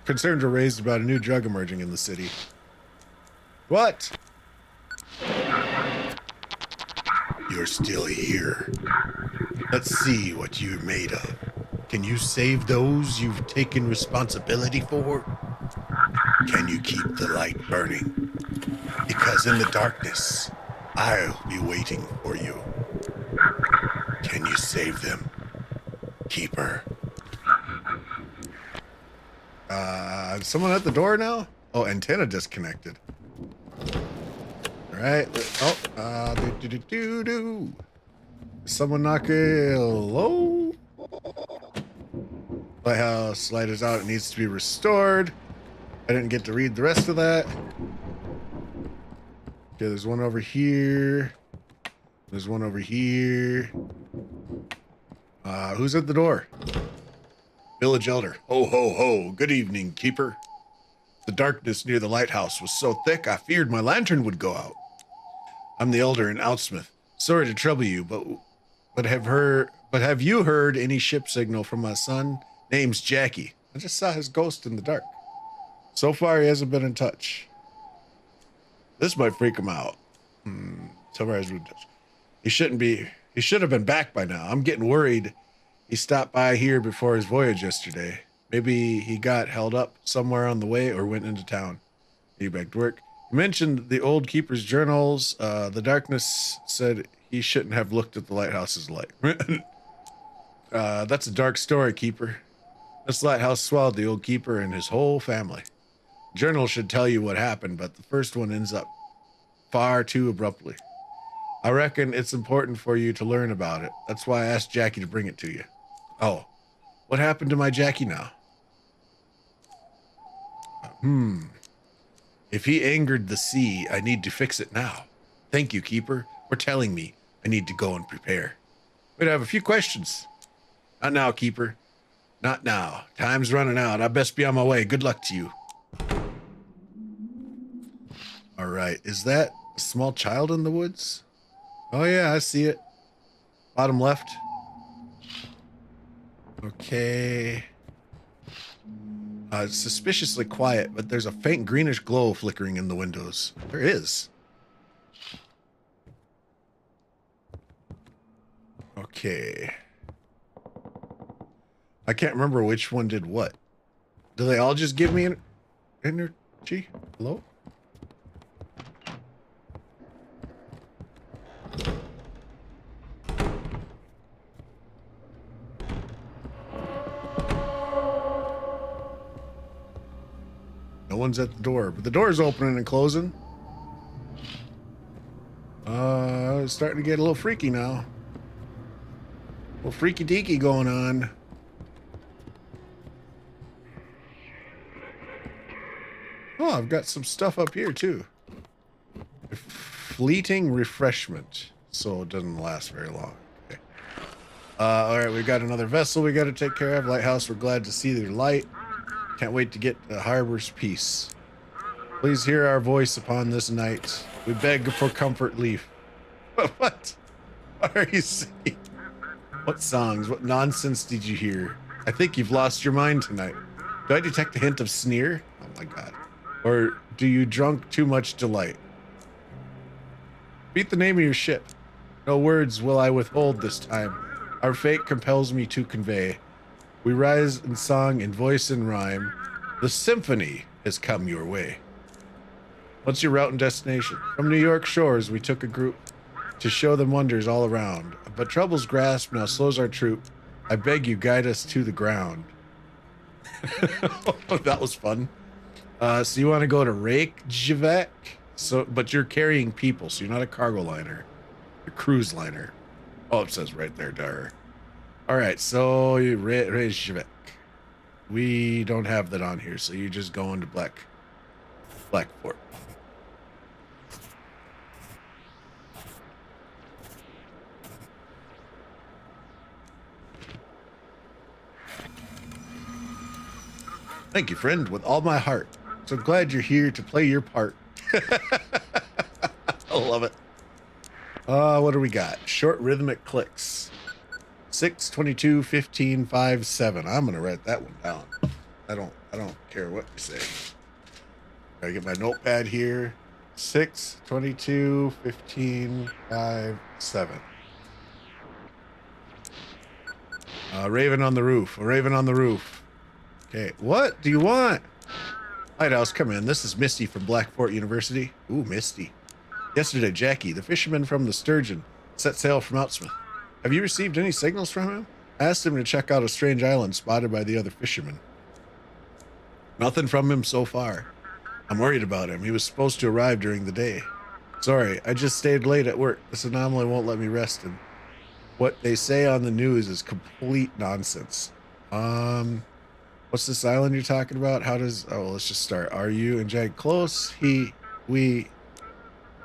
Concerns were raised about a new drug emerging in the city. What? You're still here. Let's see what you're made of. Can you save those you've taken responsibility for? Can you keep the light burning? Because in the darkness, I'll be waiting for you. Can you save them, Keeper? Someone at the door now? Oh, antenna disconnected. All right. Someone knocking. Hello? Lighthouse light is out. It needs to be restored. I didn't get to read the rest of that. Okay, there's one over here. There's one over here. Who's at the door? Village Elder. Ho, ho, ho. Good evening, Keeper. The darkness near the lighthouse was so thick I feared my lantern would go out. I'm the Elder in Outsmith. Sorry to trouble you, but have you heard any ship signal from my son? Name's Jackie. I just saw his ghost in the dark. So far, he hasn't been in touch. This might freak him out. He should have been back by now. I'm getting worried. He stopped by here before his voyage yesterday. Maybe he got held up somewhere on the way or went into town. He back to work. You mentioned the old keeper's journals. The darkness said he shouldn't have looked at the lighthouse's light. That's a dark story, Keeper. This lighthouse swallowed the old keeper and his whole family. Journal should tell you what happened, but the first one ends up far too abruptly. I reckon it's important for you to learn about it. That's why I asked Jackie to bring it to you. Oh, what happened to my Jackie now? If he angered the sea, I need to fix it now. Thank you, Keeper, for telling me I need to go and prepare. Wait, I have a few questions. Not now, Keeper. Not now. Time's running out. I best be on my way. Good luck to you. All right. Is that a small child in the woods? Oh, yeah, I see it. Bottom left. Okay. It's suspiciously quiet, but there's a faint greenish glow flickering in the windows. There is. Okay. I can't remember which one did what. Do they all just give me energy? Hello? No one's at the door, but the door's opening and closing. It's starting to get a little freaky now. A little freaky deaky going on. Oh, I've got some stuff up here too. A fleeting refreshment, so it doesn't last very long. Okay. All right, we've got another vessel we got to take care of. Lighthouse, we're glad to see their light. Can't wait to get the harbor's peace. Please hear our voice upon this night. We beg for comfort, leaf. What? What are you saying? What songs? What nonsense did you hear? I think you've lost your mind tonight. Do I detect a hint of sneer? Oh my god. Or do you drunk too much delight? Beat the name of your ship. No words will I withhold this time. Our fate compels me to convey. We rise in song, in voice and rhyme. The symphony has come your way. What's your route and destination? From New York shores, we took a group to show them wonders all around. But trouble's grasp now slows our troop. I beg you, guide us to the ground. That was fun. So you want to go to Reykjavik? But you're carrying people, so you're not a cargo liner. You're a cruise liner. Oh, it says right there, dar. All right, so Reykjavik. We don't have that on here, so you're just going to Blackport. Thank you, friend, with all my heart. So glad you're here to play your part. I love it. What do we got? Short rhythmic clicks. 6, 22, 15, 5, 7. I'm gonna write that one down. I don't care what you say. I get my notepad here. 6, 22, 15, 5, 7. Raven on the roof. A raven on the roof. Okay, what do you want? Lighthouse, come in. This is Misty from Blackport University. Ooh, Misty. Yesterday, Jackie, the fisherman from the Sturgeon, set sail from Outsmouth. Have you received any signals from him? I asked him to check out a strange island spotted by the other fishermen. Nothing from him so far. I'm worried about him. He was supposed to arrive during the day. Sorry, I just stayed late at work. This anomaly won't let me rest, and what they say on the news is complete nonsense. What's this island you're talking about? How does... Oh, well, let's just start. Are you and Jake close? We...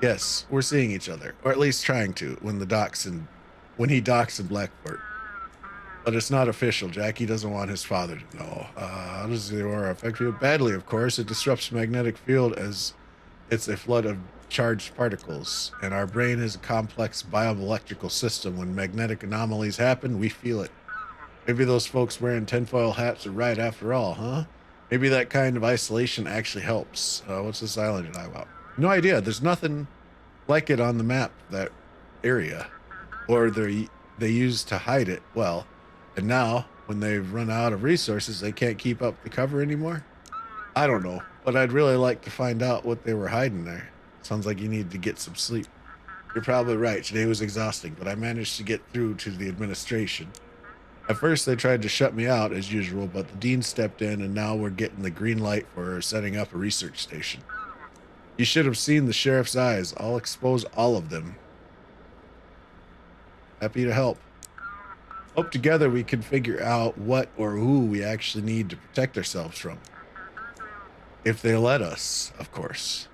Yes, we're seeing each other. Or at least trying to, when he docks in Blackport. But it's not official. Jackie doesn't want his father to know. How does the aura affect you? Badly, of course. It disrupts the magnetic field as it's a flood of charged particles. And our brain is a complex bioelectrical system. When magnetic anomalies happen, we feel it. Maybe those folks wearing tinfoil hats are right after all, huh? Maybe that kind of isolation actually helps. What's this island you're talking about? No idea. There's nothing like it on the map, that area. Or they used to hide it. Well, and now, when they've run out of resources, they can't keep up the cover anymore? I don't know, but I'd really like to find out what they were hiding there. Sounds like you need to get some sleep. You're probably right. Today was exhausting, but I managed to get through to the administration. At first, they tried to shut me out, as usual, but the dean stepped in, and now we're getting the green light for setting up a research station. You should have seen the sheriff's eyes. I'll expose all of them. Happy to help. Hope together we can figure out what or who we actually need to protect ourselves from. If they let us, of course.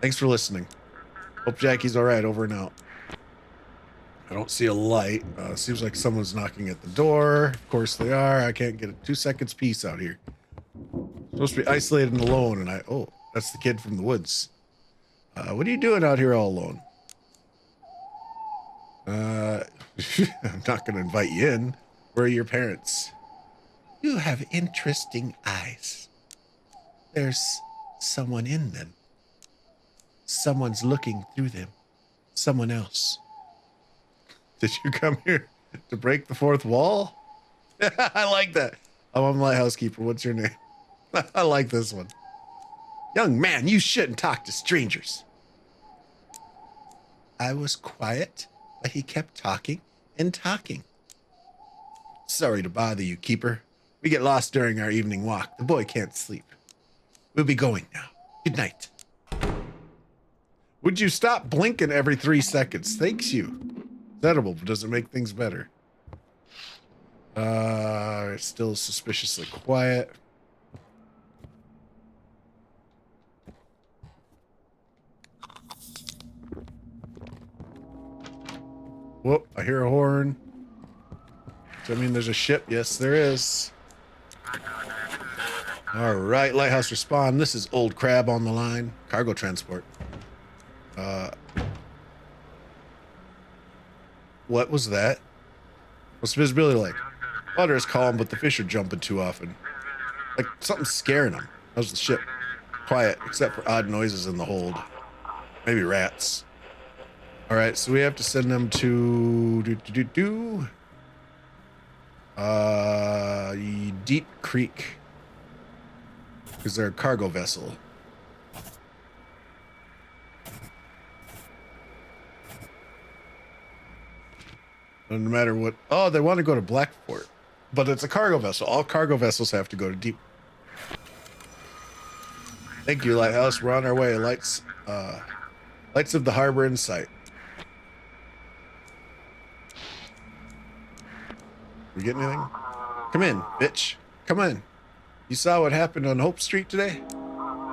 Thanks for listening. Hope Jackie's all right. Over and out. I don't see a light. Seems like someone's knocking at the door. Of course they are. I can't get a 2 seconds peace out here. Supposed to be isolated and alone, and oh, that's the kid from the woods. What are you doing out here all alone? I'm not going to invite you in. Where are your parents? You have interesting eyes. There's someone in them. Someone's looking through them. Someone else. Did you come here to break the fourth wall? I like that. I'm the lighthouse keeper. What's your name? I like this one. Young man, you shouldn't talk to strangers. I was quiet, but he kept talking and talking. Sorry to bother you, keeper. We get lost during our evening walk. The boy can't sleep. We'll be going now. Good night. Would you stop blinking every 3 seconds? Thanks you. It's edible, but does it make things better? It's still suspiciously quiet. Whoop, I hear a horn. Does that mean there's a ship? Yes, there is. All right, Lighthouse respond. This is Old Crab on the line. Cargo transport. What was that? What's visibility like? Water is calm, but the fish are jumping too often. Like something's scaring them. How's the ship? Quiet, except for odd noises in the hold. Maybe rats. All right, so we have to send them to Deep Creek, because they're a cargo vessel. No matter what. Oh, they want to go to Blackport, but it's a cargo vessel. All cargo vessels have to go to Deep. Thank you, Lighthouse. We're on our way. Lights of the harbor in sight. We get anything? Come in, bitch. Come in. You saw what happened on Hope Street today?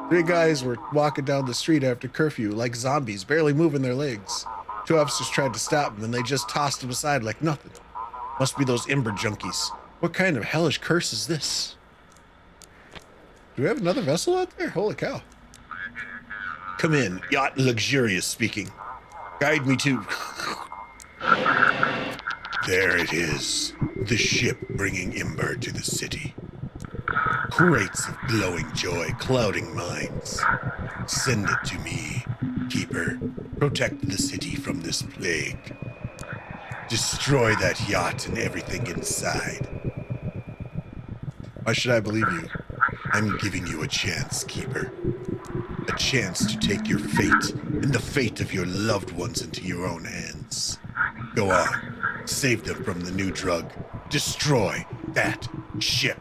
3 guys were walking down the street after curfew, like zombies, barely moving their legs. 2 officers tried to stop them, and they just tossed them aside like nothing. Must be those Ember junkies. What kind of hellish curse is this? Do we have another vessel out there? Holy cow. Come in. Yacht Luxurious speaking. Guide me to... There it is. The ship bringing Ember to the city. Crates of glowing joy, clouding minds. Send it to me, Keeper. Protect the city from this plague. Destroy that yacht and everything inside. Why should I believe you? I'm giving you a chance, Keeper. A chance to take your fate and the fate of your loved ones into your own hands. Go on. Save them from the new drug. Destroy that ship.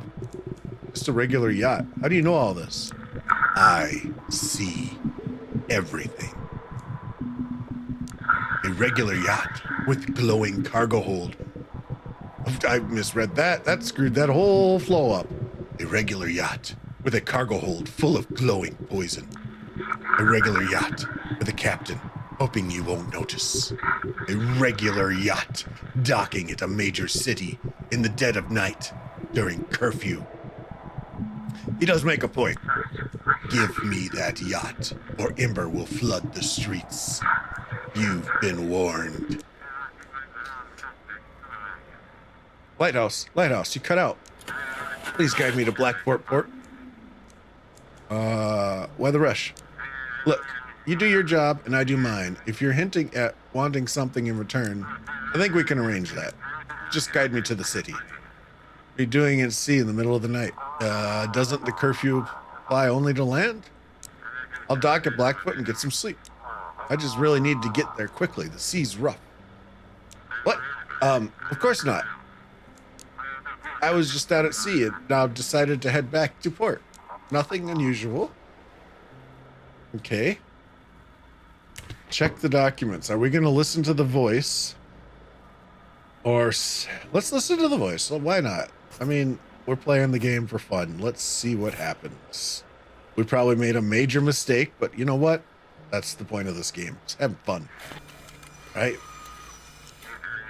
Just a regular yacht. How do you know all this? I see everything. A regular yacht with glowing cargo hold. I misread that. That screwed that whole flow up. A regular yacht with a cargo hold full of glowing poison. A regular yacht with a captain hoping you won't notice. A regular yacht docking at a major city in the dead of night during curfew. He does make a point. Give me that yacht, or Ember will flood the streets. You've been warned. Lighthouse, you cut out. Please guide me to Blackport Port. Why the rush? Look, you do your job and I do mine. If you're hinting at wanting something in return, I think we can arrange that. Just guide me to the city. What are you doing at sea in the middle of the night? Doesn't the curfew apply only to land? I'll dock at Blackfoot and get some sleep. I just really need to get there quickly. The sea's rough. What? Of course not. I was just out at sea and now decided to head back to port. Nothing unusual. Okay. Check the documents. Are we going to listen to the voice? Or let's listen to the voice. Well, why not? I mean, we're playing the game for fun. Let's see what happens. We probably made a major mistake, but you know what? That's the point of this game. It's having fun. Right?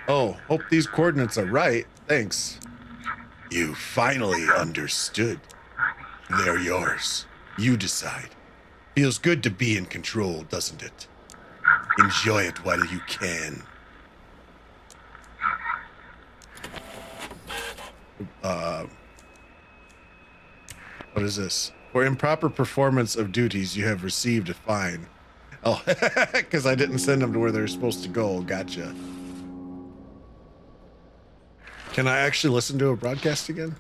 Oh, hope these coordinates are right. Thanks. You finally understood. They're yours. You decide. Feels good to be in control, doesn't it? Enjoy it while you can. What is this? For improper performance of duties, you have received a fine. Oh, because I didn't send them to where they're supposed to go. Gotcha. Can I actually listen to a broadcast again?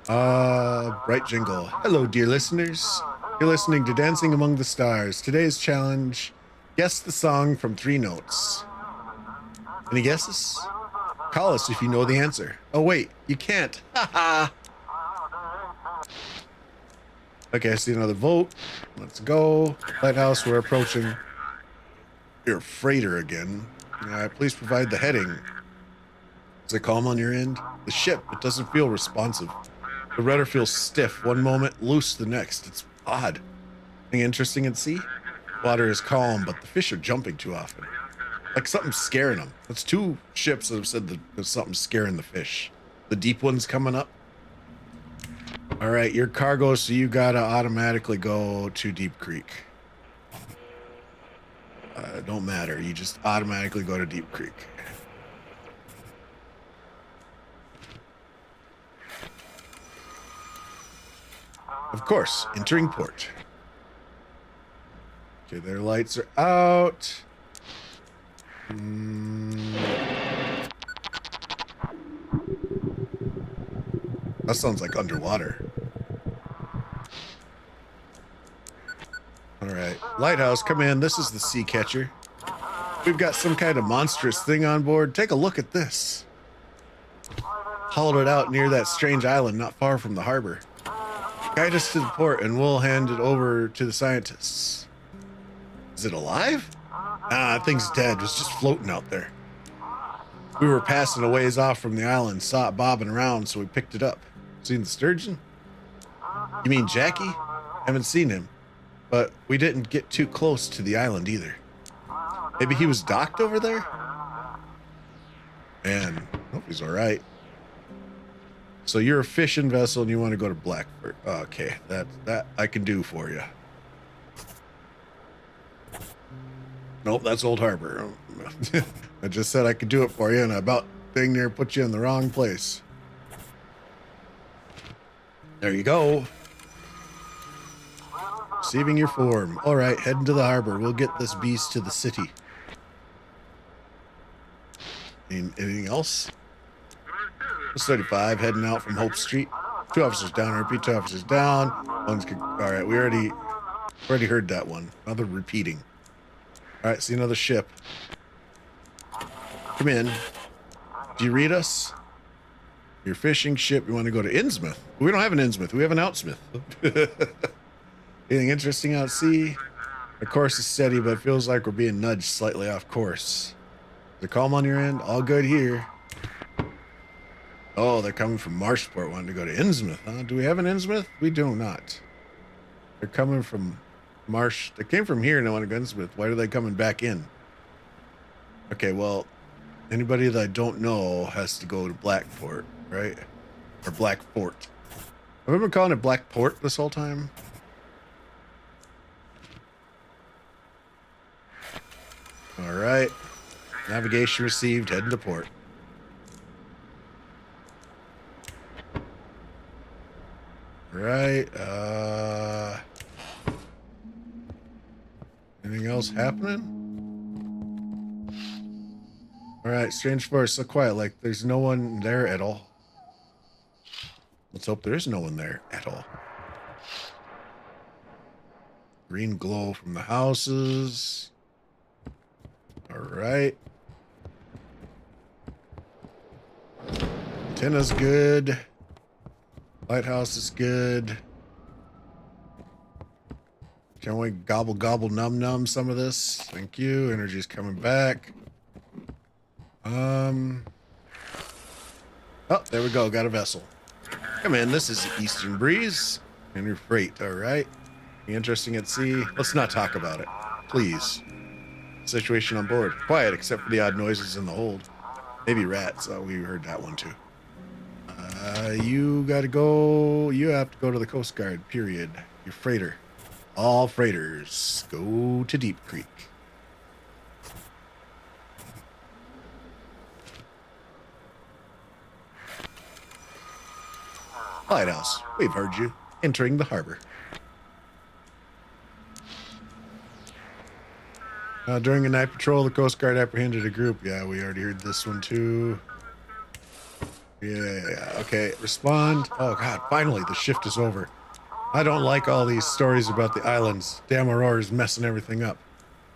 Bright jingle. Hello, dear listeners. You're listening to Dancing Among the Stars. Today's challenge, guess the song from 3 notes. Any guesses? Call us if you know the answer. Oh, wait, you can't. Haha. Okay, I see another vote. Let's go. Lighthouse, we're approaching. You're a freighter again. Please provide the heading. Is it calm on your end? The ship, it doesn't feel responsive. The rudder feels stiff one moment, loose the next. It's odd. Anything interesting at sea? Water is calm, but the fish are jumping too often. Like something's scaring them. That's 2 ships that have said that there's something scaring the fish. The deep one's coming up. All right, your cargo, so you gotta automatically go to Deep Creek. Don't matter. You just automatically go to Deep Creek. Of course, entering port. Okay, their lights are out. That sounds like underwater. All right, Lighthouse, come in. This is the Sea Catcher. We've got some kind of monstrous thing on board. Take a look at this. Hauled it out near that strange island not far from the harbor. Guide us to the port and we'll hand it over to the scientists. Is it alive? Nah, that thing's dead. It was just floating out there. We were passing a ways off from the island, saw it bobbing around, so we picked it up. Seen the sturgeon? You mean Jackie? Haven't seen him, but we didn't get too close to the island either. Maybe he was docked over there? Man, I hope he's all right. So you're a fishing vessel and you want to go to Blackford. Okay, that I can do for you. Nope, that's Old Harbor. I just said I could do it for you, and I about dang near put you in the wrong place. There you go. Receiving your form. All right, heading to the harbor. We'll get this beast to the city. Anything else? 35, heading out from Hope Street. 2 officers down. Repeat, 2 officers down. All right, we already heard that one. Another repeating. All right, see another ship. Come in. Do you read us? Your fishing ship. You want to go to Innsmouth? We don't have an Innsmouth. We have an Outsmouth. Anything interesting out at sea? The course is steady, but it feels like we're being nudged slightly off course. Is it calm on your end? All good here. Oh, they're coming from Marshport, wanting to go to Innsmouth, huh? Do we have an Innsmouth? We do not. They're coming from Marsh. They came from here and they want to go to Innsmouth. Why are they coming back in? Okay, well, anybody that I don't know has to go to Blackport, right? Or Blackport. Have I been calling it Blackport this whole time? All right. Navigation received. Heading to port. Right. Anything else happening? All right. Strange forest. So quiet. Like there's no one there at all. Let's hope there is no one there at all. Green glow from the houses. All right. Antenna's good. Lighthouse is good. Can we gobble gobble num num some of this? Thank you. Energy's coming back. Oh, there we go. Got a vessel. Come in. This is Eastern Breeze and your freight. All right. Be interesting at sea. Let's not talk about it, please. Situation on board. Quiet, except for the odd noises in the hold. Maybe rats. Oh, we heard that one too. You gotta go. You have to go to the Coast Guard. Period. Your freighter. All freighters go to Deep Creek. Lighthouse. We've heard you. Entering the harbor. During a night patrol, the Coast Guard apprehended a group. Yeah, we already heard this one too. Yeah. Okay, respond. Oh God, finally the shift is over. I don't like all these stories about the islands. Damn Aurora's messing everything up.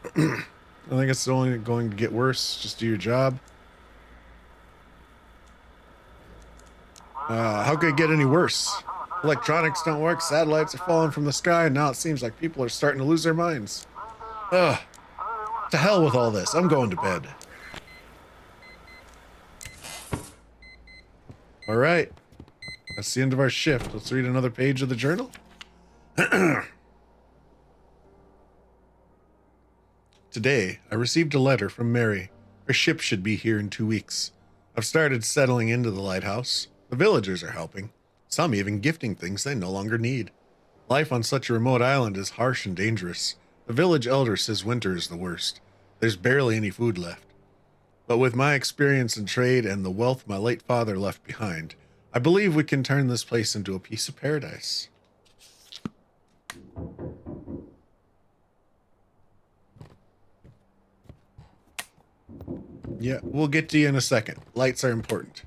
I think it's only going to get worse. Just do your job. How could it get any worse? Electronics don't work, satellites are falling from the sky, and now it seems like people are starting to lose their minds. Ugh. To hell with all this. I'm going to bed. All right. That's the end of our shift. Let's read another page of the journal. Today, I received a letter from Mary. Her ship should be here in 2 weeks. I've started settling into the lighthouse. The villagers are helping. Some even gifting things they no longer need. Life on such a remote island is harsh and dangerous. The village elder says winter is the worst. There's barely any food left. But with my experience in trade and the wealth my late father left behind, I believe we can turn this place into a piece of paradise. Yeah, we'll get to you in a second. Lights are important.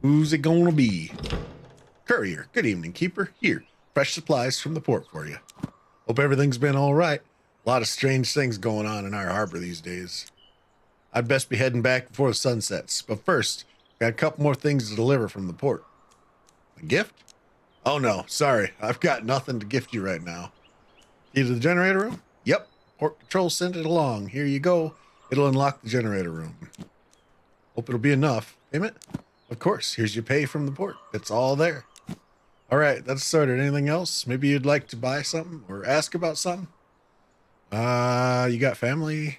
Who's it gonna be? Courier. Good evening, Keeper. Here, fresh supplies from the port for you. Hope everything's been all right. A lot of strange things going on in our harbor these days. I'd best be heading back before the sun sets. But first, got a couple more things to deliver from the port. A gift? Oh no, sorry. I've got nothing to gift you right now. Key to the generator room? Yep. Port Patrol sent it along. Here you go. It'll unlock the generator room. Hope it'll be enough. Payment? Of course. Here's your pay from the port. It's all there. All right, that's sorted. Anything else? Maybe you'd like to buy something or ask about something? You got family?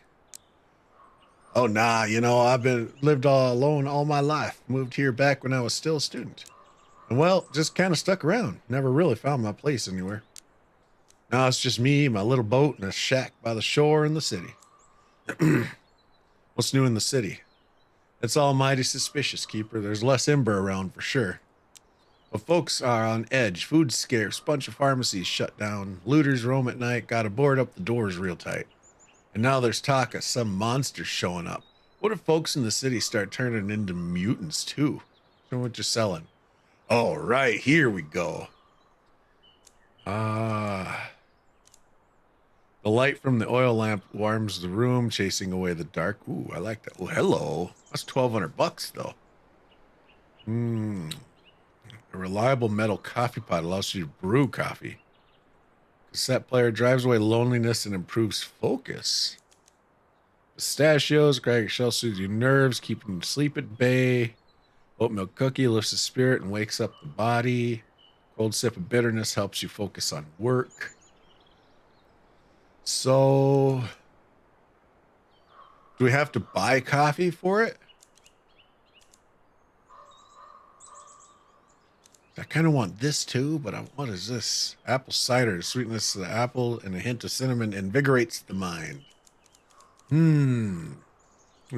Oh, nah, I've lived all alone all my life. Moved here back when I was still a student. And well, just kind of stuck around. Never really found my place anywhere. Now it's just me, my little boat, and a shack by the shore in the city. What's new in the city? It's all mighty suspicious, Keeper. There's less ember around for sure. But folks are on edge. Food's scarce. Bunch of pharmacies shut down. Looters roam at night. Gotta board up the doors real tight. And now there's talk of some monsters showing up. What if folks in the city start turning into mutants too? Show what you're selling. All right, here we go. The light from the oil lamp warms the room, chasing away the dark. Ooh, I like that. Oh, hello. That's $1,200 though. A reliable metal coffee pot allows you to brew coffee. Cassette player drives away loneliness and improves focus. Pistachios, cracker shell soothes your nerves, keeping sleep at bay. Oatmeal cookie lifts the spirit and wakes up the body. Cold sip of bitterness helps you focus on work. So, do we have to buy coffee for it? I kind of want this too, but what is this? Apple cider, sweetness of the apple and a hint of cinnamon invigorates the mind. We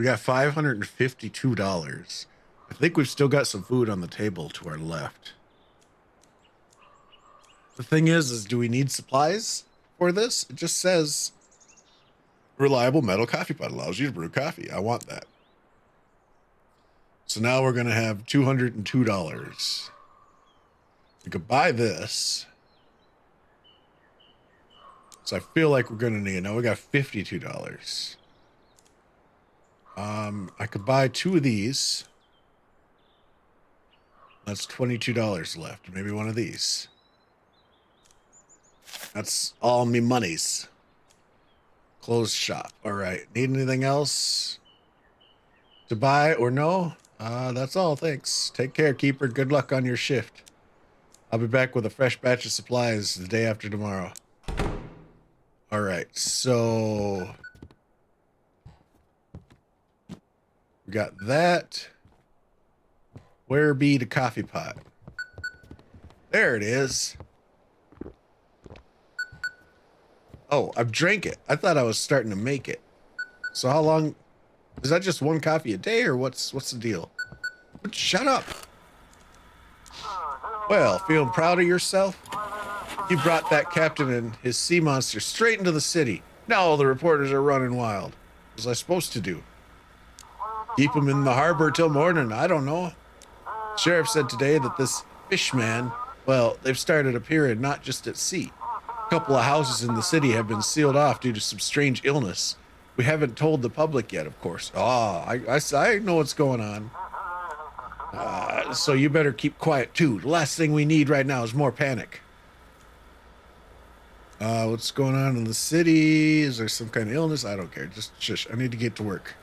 got $552. I think we've still got some food on the table to our left. The thing is do we need supplies for this? It just says reliable metal coffee pot allows you to brew coffee. I want that. So now we're going to have $202. We could buy this. So I feel like we're going to need, now we got $52. I could buy 2 of these. That's $22 left. Maybe one of these. That's all me monies. Closed shop. All right. Need anything else to buy or no? That's all. Thanks. Take care, Keeper. Good luck on your shift. I'll be back with a fresh batch of supplies the day after tomorrow. All right. So we got that. Where be the coffee pot? There it is. Oh, I've drank it. I thought I was starting to make it. So how long? Is that just one coffee a day, or what's the deal? Shut up. Well, feeling proud of yourself? You brought that captain and his sea monster straight into the city. Now all the reporters are running wild. What was I supposed to do? Keep them in the harbor till morning? I don't know. Sheriff said today that this fishman, well, they've started appearing not just at sea. A couple of houses in the city have been sealed off due to some strange illness. We haven't told the public yet, of course. I know what's going on. So you better keep quiet, too. The last thing we need right now is more panic. What's going on in the city? Is there some kind of illness? I don't care. Just shush. I need to get to work.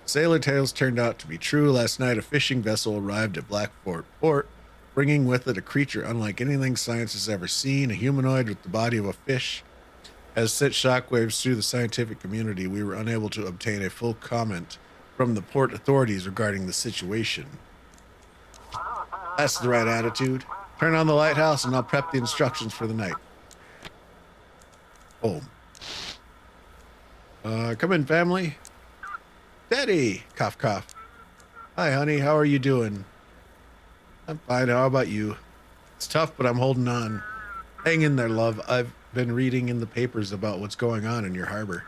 Sailor tales turned out to be true. Last night, a fishing vessel arrived at Blackfort Port, bringing with it a creature unlike anything science has ever seen, a humanoid with the body of a fish. Has sent shockwaves through the scientific community. We were unable to obtain a full comment from the port authorities regarding the situation. That's the right attitude. Turn on the lighthouse and I'll prep the instructions for the night. Home. Come in, family. Daddy! Cough, cough. Hi, honey. How are you doing? I'm fine. How about you? It's tough, but I'm holding on. Hang in there, love. I've been reading in the papers about what's going on in your harbor.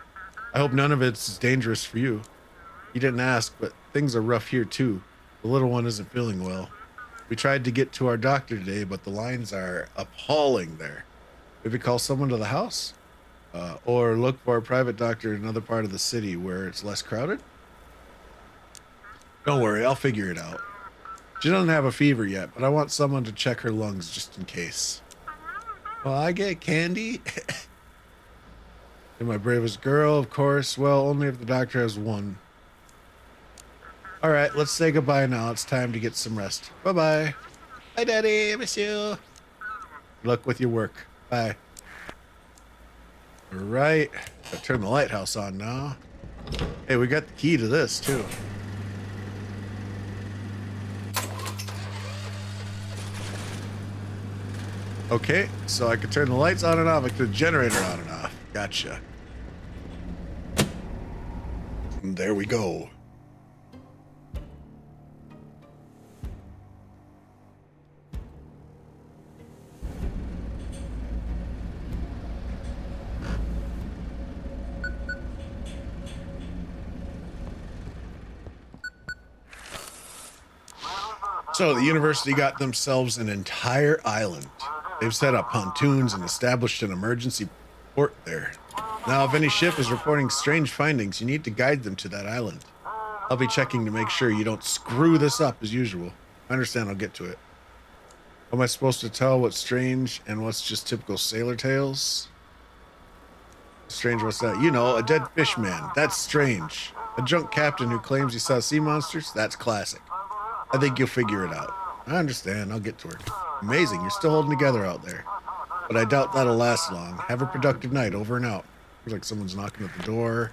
I hope none of it's as dangerous for you. You didn't ask, but things are rough here, too. The little one isn't feeling well. We tried to get to our doctor today, but the lines are appalling there. Maybe call someone to the house? Or look for a private doctor in another part of the city where it's less crowded? Don't worry, I'll figure it out. She doesn't have a fever yet, but I want someone to check her lungs just in case. Well, I get candy? You're my bravest girl, of course. Well, only if the doctor has one. All right, let's say goodbye now. It's time to get some rest. Bye-bye. Bye, Daddy. I miss you. Good luck with your work. Bye. All right. Gotta turn the lighthouse on now. Hey, we got the key to this, too. Okay, so I could turn the lights on and off. I could turn the generator on and off. Gotcha. And there we go. So the university got themselves an entire island. They've set up pontoons and established an emergency port there. Now, if any ship is reporting strange findings, you need to guide them to that island. I'll be checking to make sure you don't screw this up as usual. I understand, I'll get to it. How am I supposed to tell what's strange and what's just typical sailor tales? Strange, what's that? You know, a dead fish man. That's strange. A drunk captain who claims he saw sea monsters? That's classic. I think you'll figure it out. I understand. I'll get to work. Amazing. You're still holding together out there. But I doubt that'll last long. Have a productive night. Over and out. Looks like someone's knocking at the door.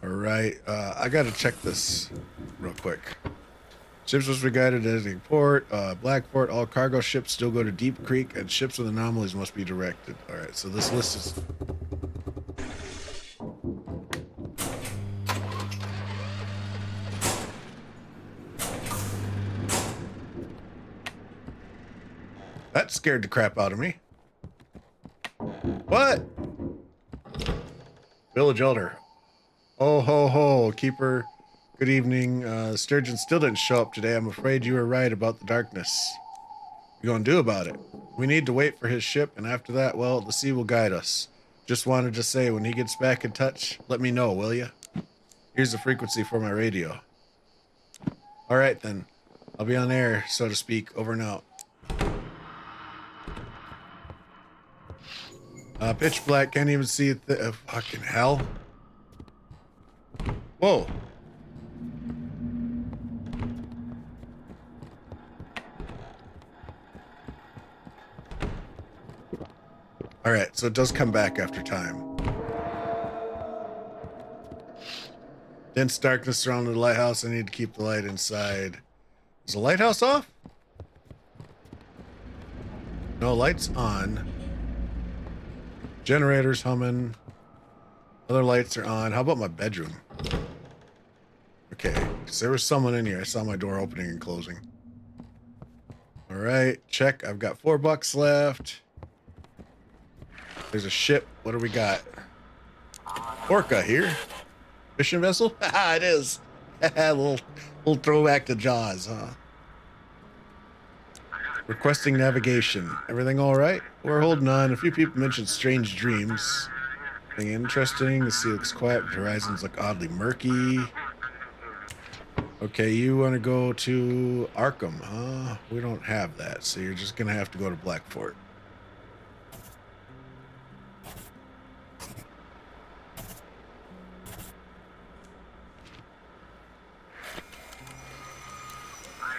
All right. I got to check this real quick. Ships was regarded as a port. Blackport. All cargo ships still go to Deep Creek, and ships with anomalies must be directed. All right. So this list is... That scared the crap out of me. What? Village Elder. Oh, ho, ho. Keeper, good evening. Sturgeon still didn't show up today. I'm afraid you were right about the darkness. What you gonna do about it? We need to wait for his ship, and after that, well, the sea will guide us. Just wanted to say, when he gets back in touch, let me know, will you? Here's the frequency for my radio. All right, then. I'll be on air, so to speak. Over and out. Pitch black. Can't even see it. Fucking hell. Whoa. All right, so it does come back after time. Dense darkness surrounding the lighthouse. I need to keep the light inside. Is the lighthouse off? No, lights on. Generators humming. Other lights are on. How about my bedroom? Okay, because there was someone in here. I saw my door opening and closing. All right, check. I've got $4 left. There's a ship. What do we got? Orca here. Fishing vessel? Haha, it is. little throwback to Jaws, huh? Requesting navigation. Everything all right? We're holding on. A few people mentioned strange dreams. Anything interesting? The sea looks quiet, but horizons look oddly murky. Okay, you want to go to Arkham, huh? We don't have that, so you're just going to have to go to Blackfort.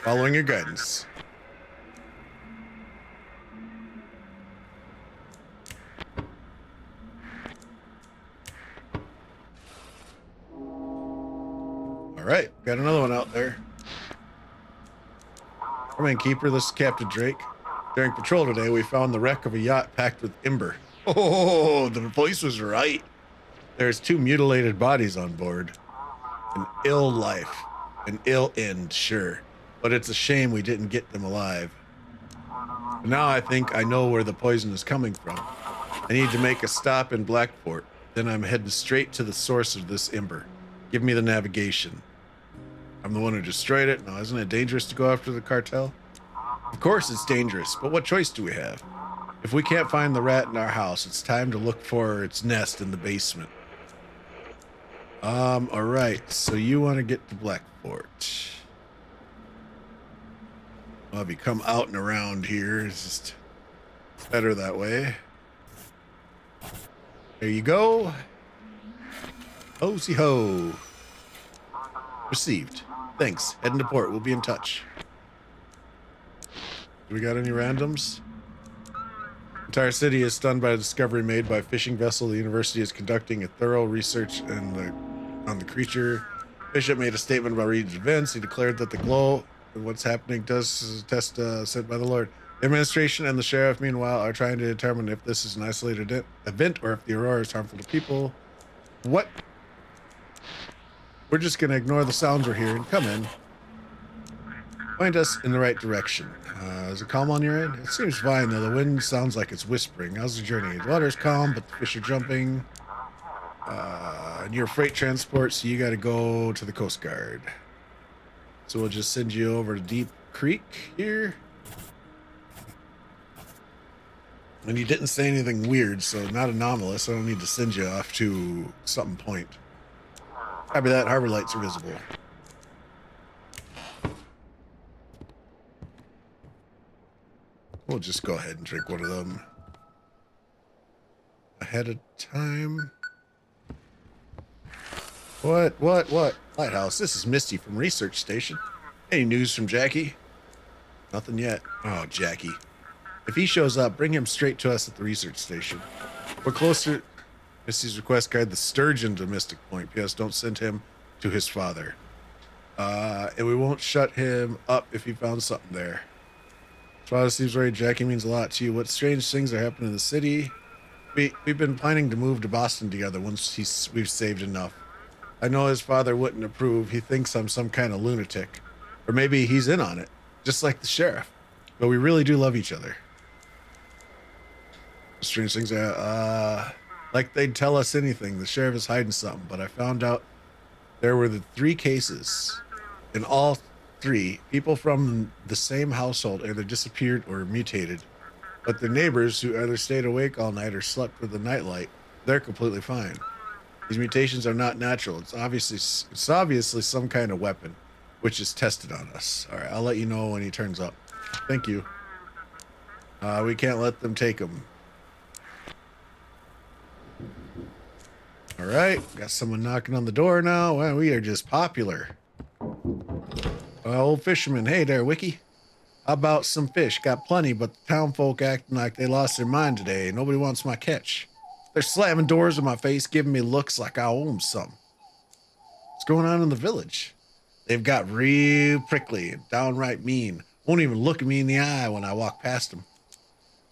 Following your guidance. All right, got another one out there. Main keeper, this is Captain Drake. During patrol today, we found the wreck of a yacht packed with timber. Oh, the voice was right. There's 2 mutilated bodies on board. An ill life, an ill end, sure. But it's a shame we didn't get them alive. But now I think I know where the poison is coming from. I need to make a stop in Blackport. Then I'm heading straight to the source of this ember. Give me the navigation. I'm the one who destroyed it. Now, isn't it dangerous to go after the cartel? Of course it's dangerous, but what choice do we have? If we can't find the rat in our house, it's time to look for its nest in the basement. All right. So you want to get to Blackport. Well, if you come out and around here, it's just better that way. There you go. Ho-si-ho. Received. Thanks. Heading to port. We'll be in touch. Do we got any randoms? Entire city is stunned by a discovery made by a fishing vessel. The university is conducting a thorough research on the creature. Bishop made a statement about recent events. He declared that the glow and what's happening does test sent by the Lord. The administration and the sheriff, meanwhile, are trying to determine if this is an isolated event or if the aurora is harmful to people. What? We're just going to ignore the sounds we're hearing. Come in. Point us in the right direction. Is it calm on your end? It seems fine, though. The wind sounds like it's whispering. How's the journey? The water's calm, but the fish are jumping. And you're freight transport, so you got to go to the Coast Guard. So we'll just send you over to Deep Creek here. And you didn't say anything weird, so not anomalous. I don't need to send you off to something point. Copy that. Harbor lights are visible. We'll just go ahead and drink one of them ahead of time. What? Lighthouse, this is Misty from Research Station. Any news from Jackie? Nothing yet. Oh, Jackie. If he shows up, bring him straight to us at the research station. We're closer. Misty's request guide the Sturgeon to Mystic Point. P.S. Don't send him to his father. And we won't shut him up if he found something there. Father seems worried. Jackie means a lot to you. What strange things are happening in the city? We've been planning to move to Boston together once we've saved enough. I know his father wouldn't approve. He thinks I'm some kind of lunatic. Or maybe he's in on it, just like the sheriff. But we really do love each other. Strange things are, like they'd tell us anything. The sheriff is hiding something, but I found out there were the 3 cases. In all 3, people from the same household either disappeared or mutated. But their neighbors, who either stayed awake all night or slept with the nightlight, they're completely fine. These mutations are not natural. It's obviously some kind of weapon, which is tested on us. All right, I'll let you know when he turns up. Thank you. We can't let them take him. All right, got someone knocking on the door now. Well, we are just popular. Old fisherman. Hey there, Wiki. How about some fish? Got plenty, but the town folk acting like they lost their mind today. Nobody wants my catch. They're slamming doors in my face, giving me looks like I owe them something. What's going on in the village? They've got real prickly and downright mean. Won't even look at me in the eye when I walk past them.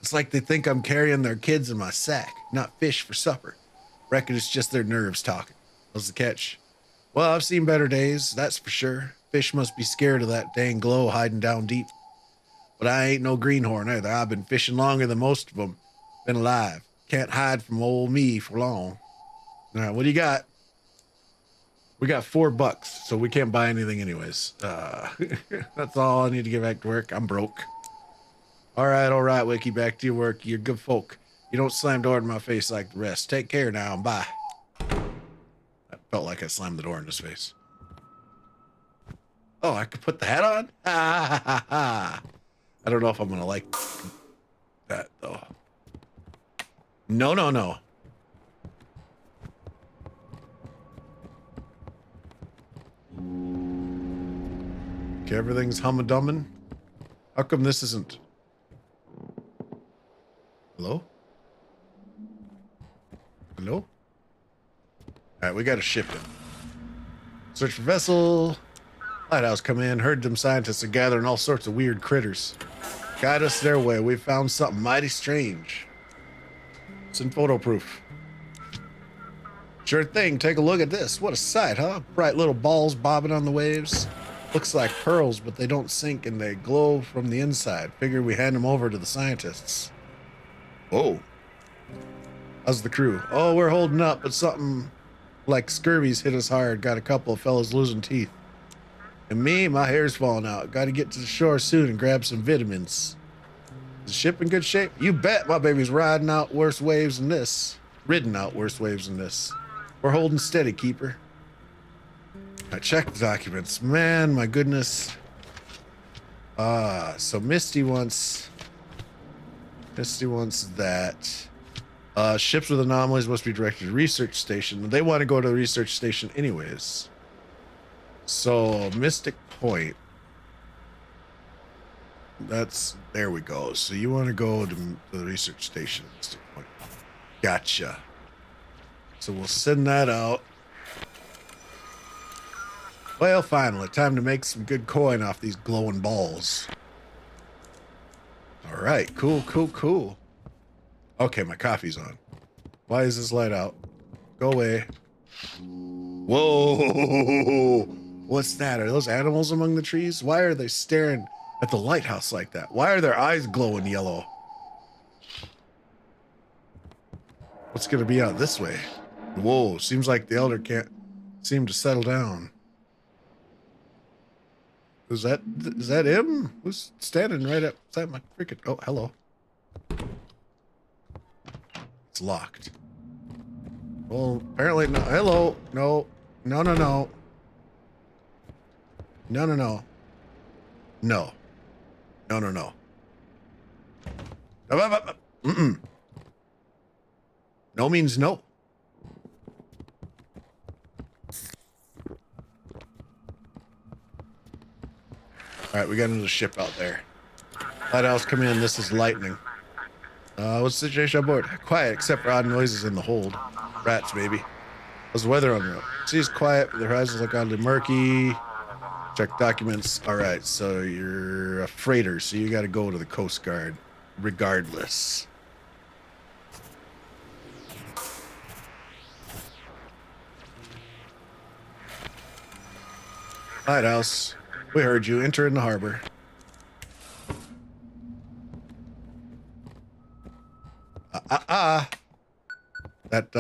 It's like they think I'm carrying their kids in my sack, not fish for supper. Reckon it's just their nerves talking. What's the catch? Well, I've seen better days, that's for sure. Fish must be scared of that dang glow hiding down deep. But I ain't no greenhorn either. I've been fishing longer than most of them. Been alive. Can't hide from old me for long. All right, what do you got? We got $4, so we can't buy anything anyways. That's all I need to get back to work. I'm broke. All right, Wiki, back to your work. You're good folk. You don't slam door in my face like the rest. Take care now and bye. I felt like I slammed the door in his face. Oh, I could put the hat on? Ha, ha, ha, ha. I don't know if I'm going to like that, though. No. Okay, everything's hum-a-dumbin'. How come this isn't... Hello? Hello? All right, we got to ship it. Search for vessel. Lighthouse come in. Heard them scientists are gathering all sorts of weird critters. Guide us their way. We found something mighty strange. It's in photo proof. Sure thing. Take a look at this. What a sight, huh? Bright little balls bobbing on the waves. Looks like pearls, but they don't sink and they glow from the inside. Figure we hand them over to the scientists. Whoa. How's the crew? Oh, we're holding up, but something like scurvy's hit us hard. Got a couple of fellas losing teeth. And me, my hair's falling out. Got to get to the shore soon and grab some vitamins. Is the ship in good shape? You bet my baby's riding out worse waves than this. Ridden out worse waves than this. We're holding steady, keeper. I checked the documents. Man, my goodness. So Misty wants that. Ships with anomalies must be directed to research station. They want to go to the research station anyways. So Mystic Point. There we go. So you want to go to the research station, Mystic Point. Gotcha. So we'll send that out. Well, finally, time to make some good coin off these glowing balls. All right, cool. Okay, my coffee's on. Why is this light out? Go away. Whoa! What's that? Are those animals among the trees? Why are they staring at the lighthouse like that? Why are their eyes glowing yellow? What's going to be out this way? Whoa, seems like the elder can't seem to settle down. Is that him? Who's standing right outside my freaking... Oh, hello. It's locked. Well, apparently no. Hello. No. No. No. Mm-mm. No means no. All right, we got another ship out there. Lighthouse, come in. This is lightning. What's the situation on board? Quiet, except for odd noises in the hold. Rats, maybe. How's the weather on the road? Sea's quiet, but the horizons look oddly murky. Check documents. All right, so you're a freighter, so you got to go to the Coast Guard, regardless. Lighthouse, we heard you. Enter in the harbor. That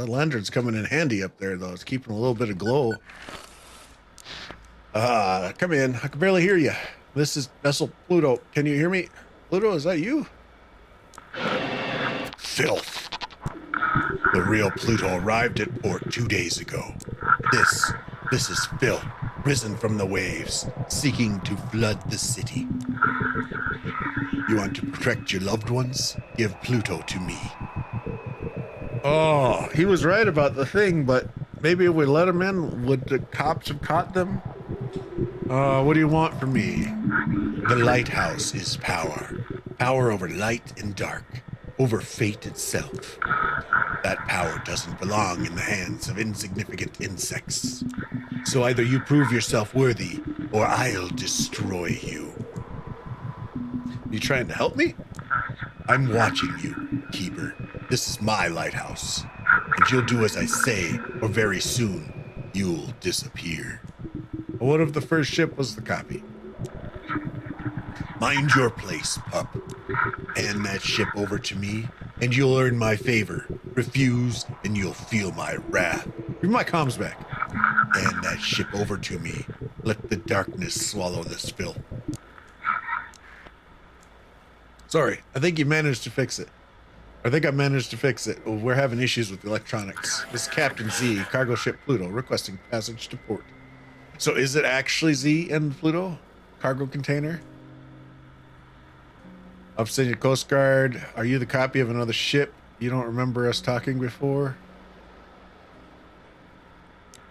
lantern's coming in handy up there, though. It's keeping a little bit of glow. Come in. I can barely hear you. This is vessel Pluto. Can you hear me? Pluto, is that you? Filth. The real Pluto arrived at port 2 days ago. This is filth. risen from the waves, seeking to flood the city. You want to protect your loved ones? Give Pluto to me. Oh, he was right about the thing, but maybe if we let him in, would the cops have caught them? What do you want from me? The lighthouse is power. Power over light and dark, over fate itself. That power doesn't belong in the hands of insignificant insects. So either you prove yourself worthy, or I'll destroy you. You trying to help me? I'm watching you, Keeper. This is my lighthouse. And you'll do as I say, or very soon, you'll disappear. What if the first ship was the copy? Mind your place, pup. Hand that ship over to me, and you'll earn my favor. Refuse, and you'll feel my wrath. Give my comms back. Hand that ship over to me. Let the darkness swallow this filth. Sorry, I think you managed to fix it. I think I managed to fix it. We're having issues with the electronics. This is Captain Z, cargo ship Pluto, requesting passage to port. So is it actually Z and Pluto? Cargo container? Obsidian Coast Guard, are you the copy of another ship? You don't remember us talking before?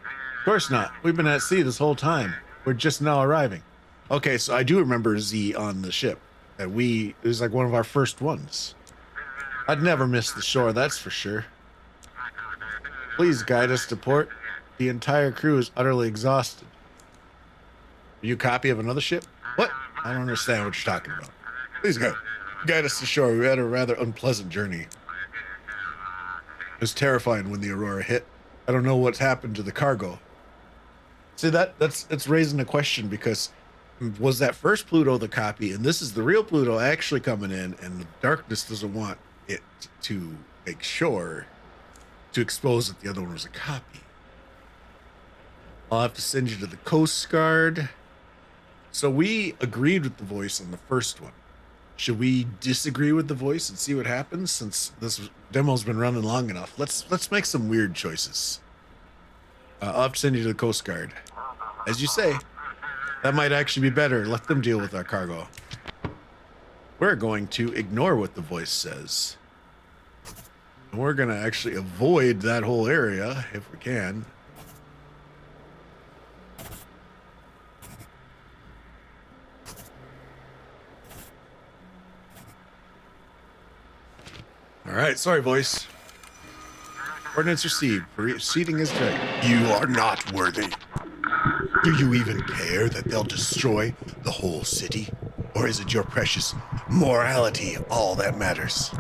Of course not. We've been at sea this whole time. We're just now arriving. Okay, so I do remember Z on the ship. It was like one of our first ones. I'd never miss the shore, that's for sure. Please guide us to port. The entire crew is utterly exhausted. Are you a copy of another ship? What? I don't understand what you're talking about. Please guide us to shore. We had a rather unpleasant journey. It was terrifying when the Aurora hit. I don't know what's happened to the cargo. See, it's raising a question, because was that first Pluto the copy, and this is the real Pluto actually coming in, and the darkness doesn't want it to make sure to expose that the other one was a copy. I'll have to send you to the Coast Guard. So we agreed with the voice on the first one. Should we disagree with the voice and see what happens, since this demo's been running long enough? Let's make some weird choices. I'll have to send you to the Coast Guard. As you say, that might actually be better. Let them deal with our cargo. We're going to ignore what the voice says. And we're going to actually avoid that whole area if we can. All right, sorry, voice. Ordnance received. Proceeding is direct. You are not worthy. Do you even care that they'll destroy the whole city? Or is it your precious morality all that matters?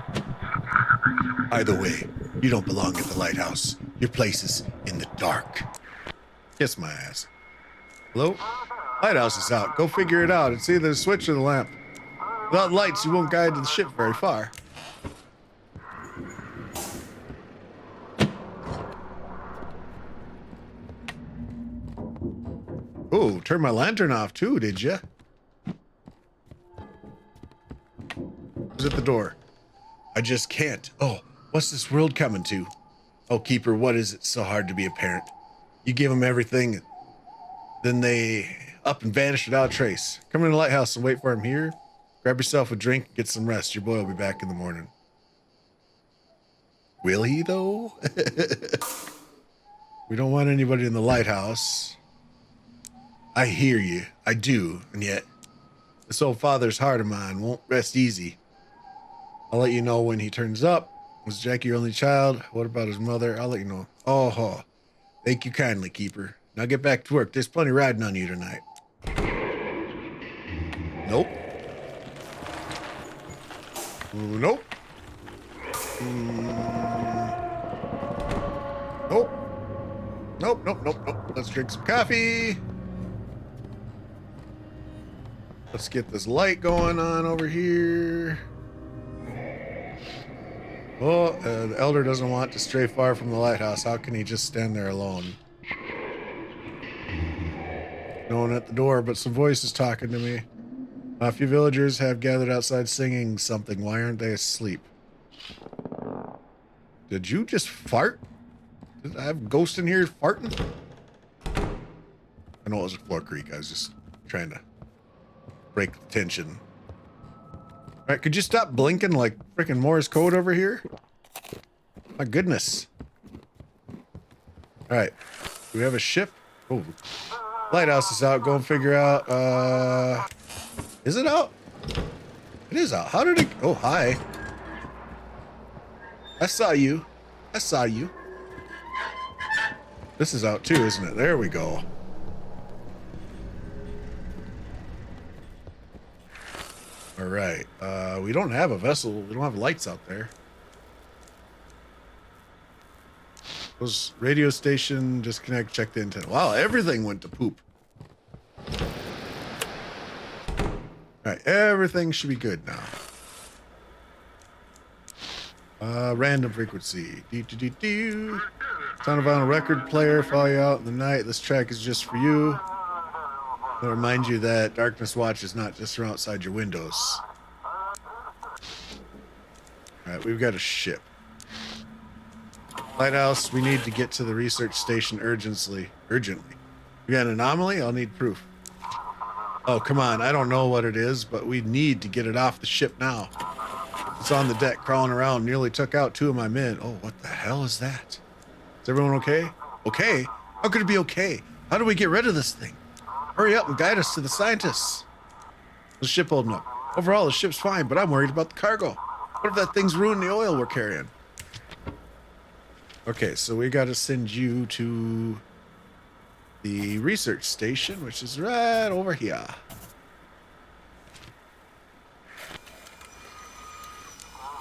Either way, you don't belong at the lighthouse. Your place is in the dark. Kiss my ass. Hello? Lighthouse is out. Go figure it out. It's either the switch or the lamp. Without lights, you won't guide the ship very far. Oh, turn my lantern off too, did ya? Who's at the door? I just can't. Oh, what's this world coming to? Oh, Keeper, what is it so hard to be a parent? You give them everything, then they up and vanish without a trace. Come in the lighthouse and wait for him here. Grab yourself a drink and get some rest. Your boy will be back in the morning. Will he, though? We don't want anybody in the lighthouse. I hear you. I do. And yet, this old father's heart of mine won't rest easy. I'll let you know when he turns up. Was Jackie your only child? What about his mother? I'll let you know. Oh, thank you kindly, Keeper. Now get back to work. There's plenty riding on you tonight. Nope. Nope. Nope. Let's drink some coffee. Let's get this light going on over here. Oh, the elder doesn't want to stray far from the lighthouse. How can he just stand there alone? No one at the door, but some voices talking to me. A few villagers have gathered outside singing something. Why aren't they asleep? Did you just fart? Did I have a ghost in here farting? I know it was a floor creak. I was just trying to break the tension. All right, could you stop blinking like freaking Morse code over here? My goodness. All right, do we have a ship? Oh, Lighthouse is out. Go and figure out. Is it out? It is out. How did it? Oh, hi. I saw you. I saw you. This is out too, isn't it? There we go. All right. We don't have a vessel. We don't have lights out there. Was radio station, disconnect, check the antenna. Wow, everything went to poop. All right, everything should be good now. Random frequency. Sound on a record player. Follow you out in the night. This track is just for you. I'll remind you that Darkness Watch is not just from outside your windows. All right, we've got a ship. Lighthouse, we need to get to the research station urgently. We got an anomaly? I'll need proof. Oh, come on. I don't know what it is, but we need to get it off the ship now. It's on the deck, crawling around. Nearly took out 2 of my men. Oh, what the hell is that? Is everyone okay? Okay? How could it be okay? How do we get rid of this thing? Hurry up and guide us to the scientists. The ship holding up. Overall, the ship's fine, but I'm worried about the cargo. What if that thing's ruined the oil we're carrying? Okay, so we got to send you to the research station, which is right over here.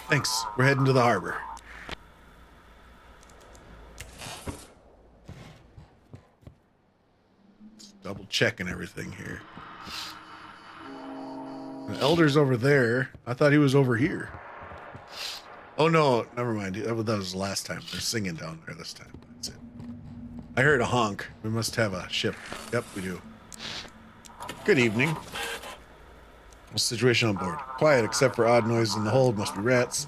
Thanks. We're heading to the harbor. Double checking everything here. The elder's over there. I thought he was over here. Oh no, never mind. That was the last time. They're singing down there this time. That's it. I heard a honk. We must have a ship. Yep, we do. Good evening. What's the situation on board? Quiet, except for odd noises in the hold. Must be rats.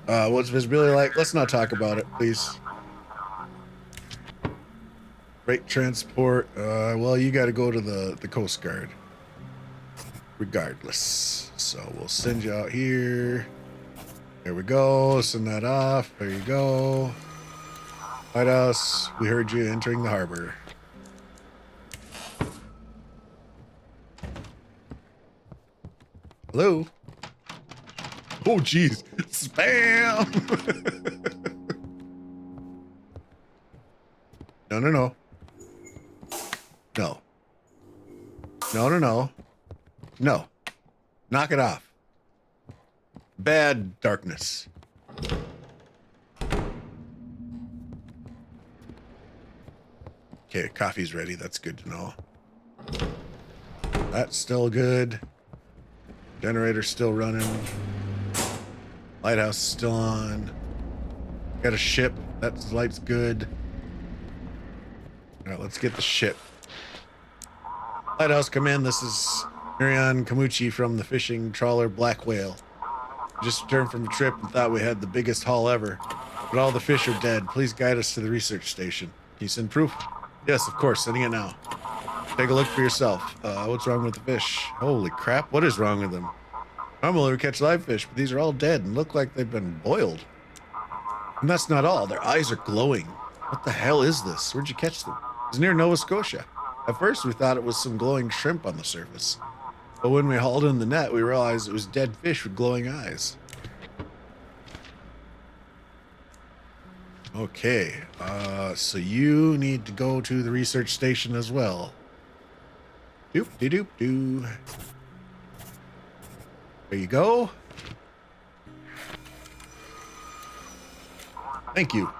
What's visibility like? Let's not talk about it, please. Freight transport. Well, you got to go to the Coast Guard. Regardless. So we'll send you out here. There we go. Send that off. There you go. Lighthouse, we heard you entering the harbor. Hello? Oh, jeez. Spam! No. No. No. Knock it off. Bad darkness. Okay, coffee's ready. That's good to know. That's still good. Generator's still running. Lighthouse is still on. Got a ship. That light's good. All right, let's get the ship. Lighthouse, come in. This is Marion Kamuchi from the fishing trawler Black Whale. Just returned from a trip and thought we had the biggest haul ever, but all the fish are dead. Please guide us to the research station. Can you send proof? Yes, of course. Sending it now. Take a look for yourself. What's wrong with the fish? Holy crap. What is wrong with them? Normally we catch live fish, but these are all dead and look like they've been boiled. And that's not all. Their eyes are glowing. What the hell is this? Where'd you catch them? It was near Nova Scotia. At first we thought it was some glowing shrimp on the surface. But when we hauled in the net, we realized it was dead fish with glowing eyes. Okay, so you need to go to the research station as well. Doop-de-doop-doo. There you go. Thank you.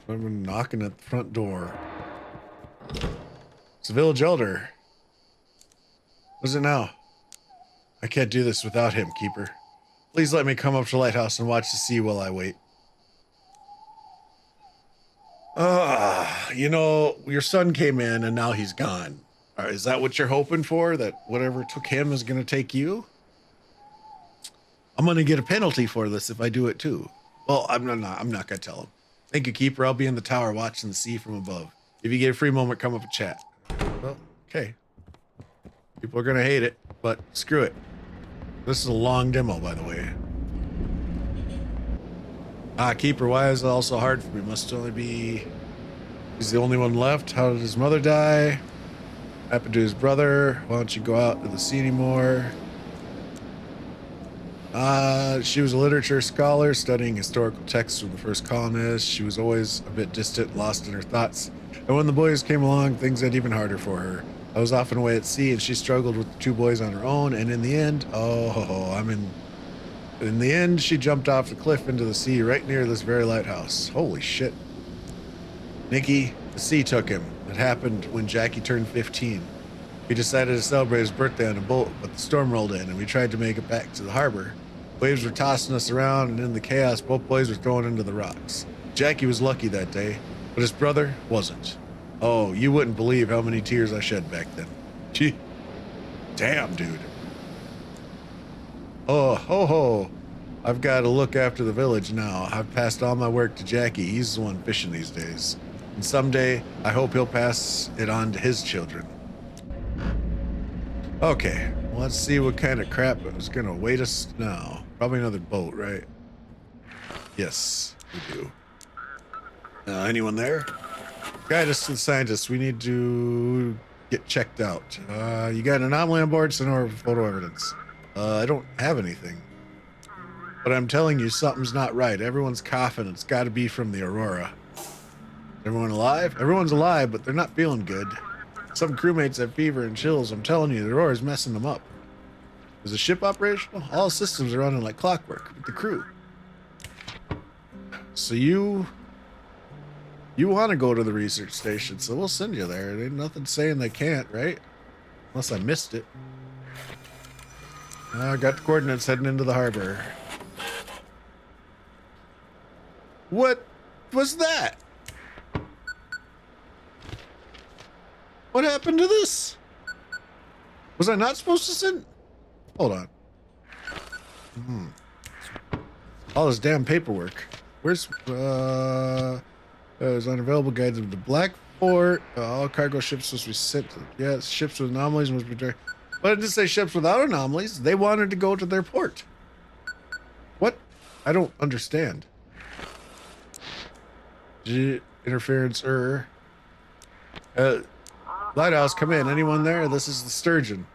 Someone knocking at the front door. It's the village elder. What is it now? I can't do this without him, Keeper. Please let me come up to Lighthouse and watch the sea while I wait. You know, your son came in and now he's gone. Is that what you're hoping for? That whatever took him is going to take you? I'm going to get a penalty for this if I do it too. Well, I'm not going to tell him. Thank you, Keeper. I'll be in the tower watching the sea from above. If you get a free moment, come up and chat. Well, okay. People are going to hate it, but screw it. This is a long demo, by the way. Keeper, why is it all so hard for me? Must only be... He's the only one left. How did his mother die? Happened to his brother. Why don't you go out to the sea anymore? She was a literature scholar studying historical texts from the first colonists. She was always a bit distant, lost in her thoughts. And when the boys came along, things got even harder for her. I was often away at sea, and she struggled with the two boys on her own. And in the end, in the end, she jumped off the cliff into the sea right near this very lighthouse. Holy shit. Nikki, the sea took him. It happened when Jackie turned 15. We decided to celebrate his birthday on a boat, but the storm rolled in, and we tried to make it back to the harbor. Waves were tossing us around, and in the chaos, both boys were thrown into the rocks. Jackie was lucky that day, but his brother wasn't. Oh, you wouldn't believe how many tears I shed back then. Gee. Damn, dude. Oh, ho, ho. I've got to look after the village now. I've passed all my work to Jackie. He's the one fishing these days. And someday, I hope he'll pass it on to his children. Okay, well, let's see what kind of crap is going to await us now. Probably another boat, right? Yes, we do. Anyone there? Guide us to the scientists. We need to get checked out. You got an anomaly on board? Send over photo evidence. I don't have anything. But I'm telling you, something's not right. Everyone's coughing. It's got to be from the Aurora. Everyone alive? Everyone's alive, but they're not feeling good. Some crewmates have fever and chills. I'm telling you, the Aurora's messing them up. Is the ship operational? All systems are running like clockwork with the crew. So you want to go to the research station, so we'll send you there. There ain't nothing saying they can't, right? Unless I missed it. I got the coordinates heading into the harbor. What was that? What happened to this? Was I not supposed to send? Hold on. All this damn paperwork. Where's there's unavailable guides of the Black Fort. All cargo ships supposed to be sent to, yes, ships with anomalies must be direct. But it didn't say ships without anomalies. They wanted to go to their port. What? I don't understand. Interference Lighthouse, come in. Anyone there? This is the Sturgeon.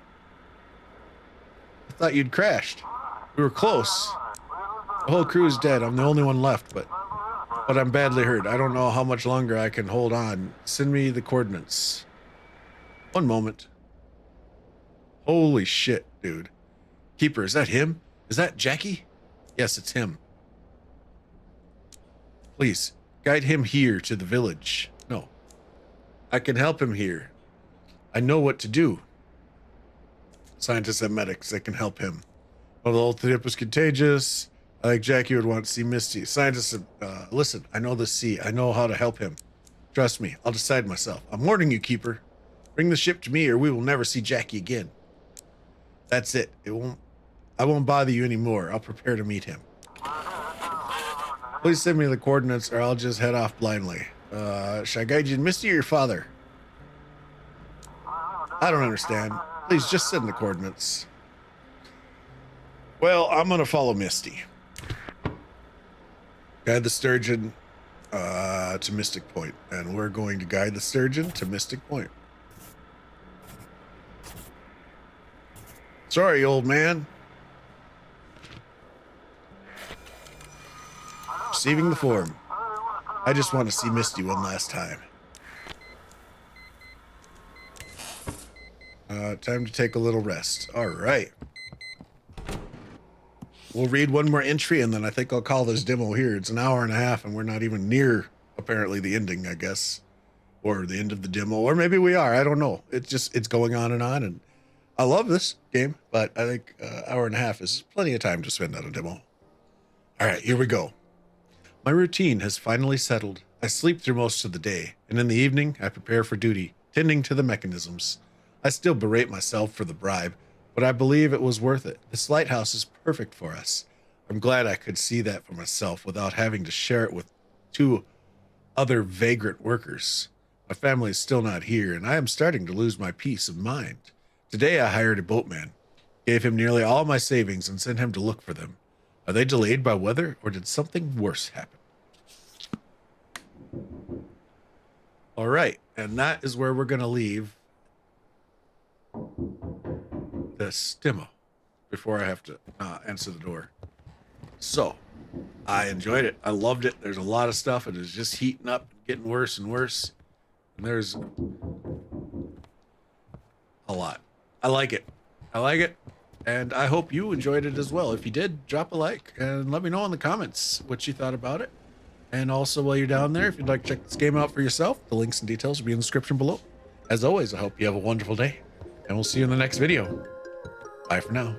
I thought you'd crashed. We were close. The whole crew is dead. I'm the only one left, but I'm badly hurt. I don't know how much longer I can hold on. Send me the coordinates. One moment. Holy shit, dude. Keeper, is that him? Is that Jackie? Yes, it's him. Please, guide him here to the village. No. I can help him here. I know what to do. Scientists and medics that can help him. Well, the old tip was contagious. I think Jackie would want to see Misty. Scientists, listen, I know the sea. I know how to help him. Trust me, I'll decide myself. I'm warning you, Keeper. Bring the ship to me or we will never see Jackie again. That's it. I won't bother you anymore. I'll prepare to meet him. Please send me the coordinates or I'll just head off blindly. Should I guide you to Misty or your father? I don't understand. Please just send the coordinates. Well, I'm going to follow Misty. Guide the Sturgeon to Mystic Point. And we're going to guide the Sturgeon to Mystic Point. Sorry, old man. Receiving the form. I just want to see Misty one last time. Time to take a little rest. All right. We'll read one more entry and then I think I'll call this demo here. It's an hour and a half and we're not even near, apparently, the ending, I guess. Or the end of the demo. Or maybe we are. I don't know. It's going on. And I love this game, but I think hour and a half is plenty of time to spend on a demo. All right, here we go. My routine has finally settled. I sleep through most of the day, and in the evening, I prepare for duty, tending to the mechanisms. I still berate myself for the bribe, but I believe it was worth it. This lighthouse is perfect for us. I'm glad I could see that for myself without having to share it with two other vagrant workers. My family is still not here, and I am starting to lose my peace of mind. Today I hired a boatman, gave him nearly all my savings, and sent him to look for them. Are they delayed by weather, or did something worse happen? All right, and that is where we're going to leave the stimo before I have to answer the door. So, I enjoyed it. I loved it. There's a lot of stuff. It is just heating up, getting worse and worse. And there's a lot. I like it. I like it. And I hope you enjoyed it as well. If you did, drop a like and let me know in the comments what you thought about it. And also, while you're down there, if you'd like to check this game out for yourself, the links and details will be in the description below. As always, I hope you have a wonderful day, and we'll see you in the next video. Bye for now.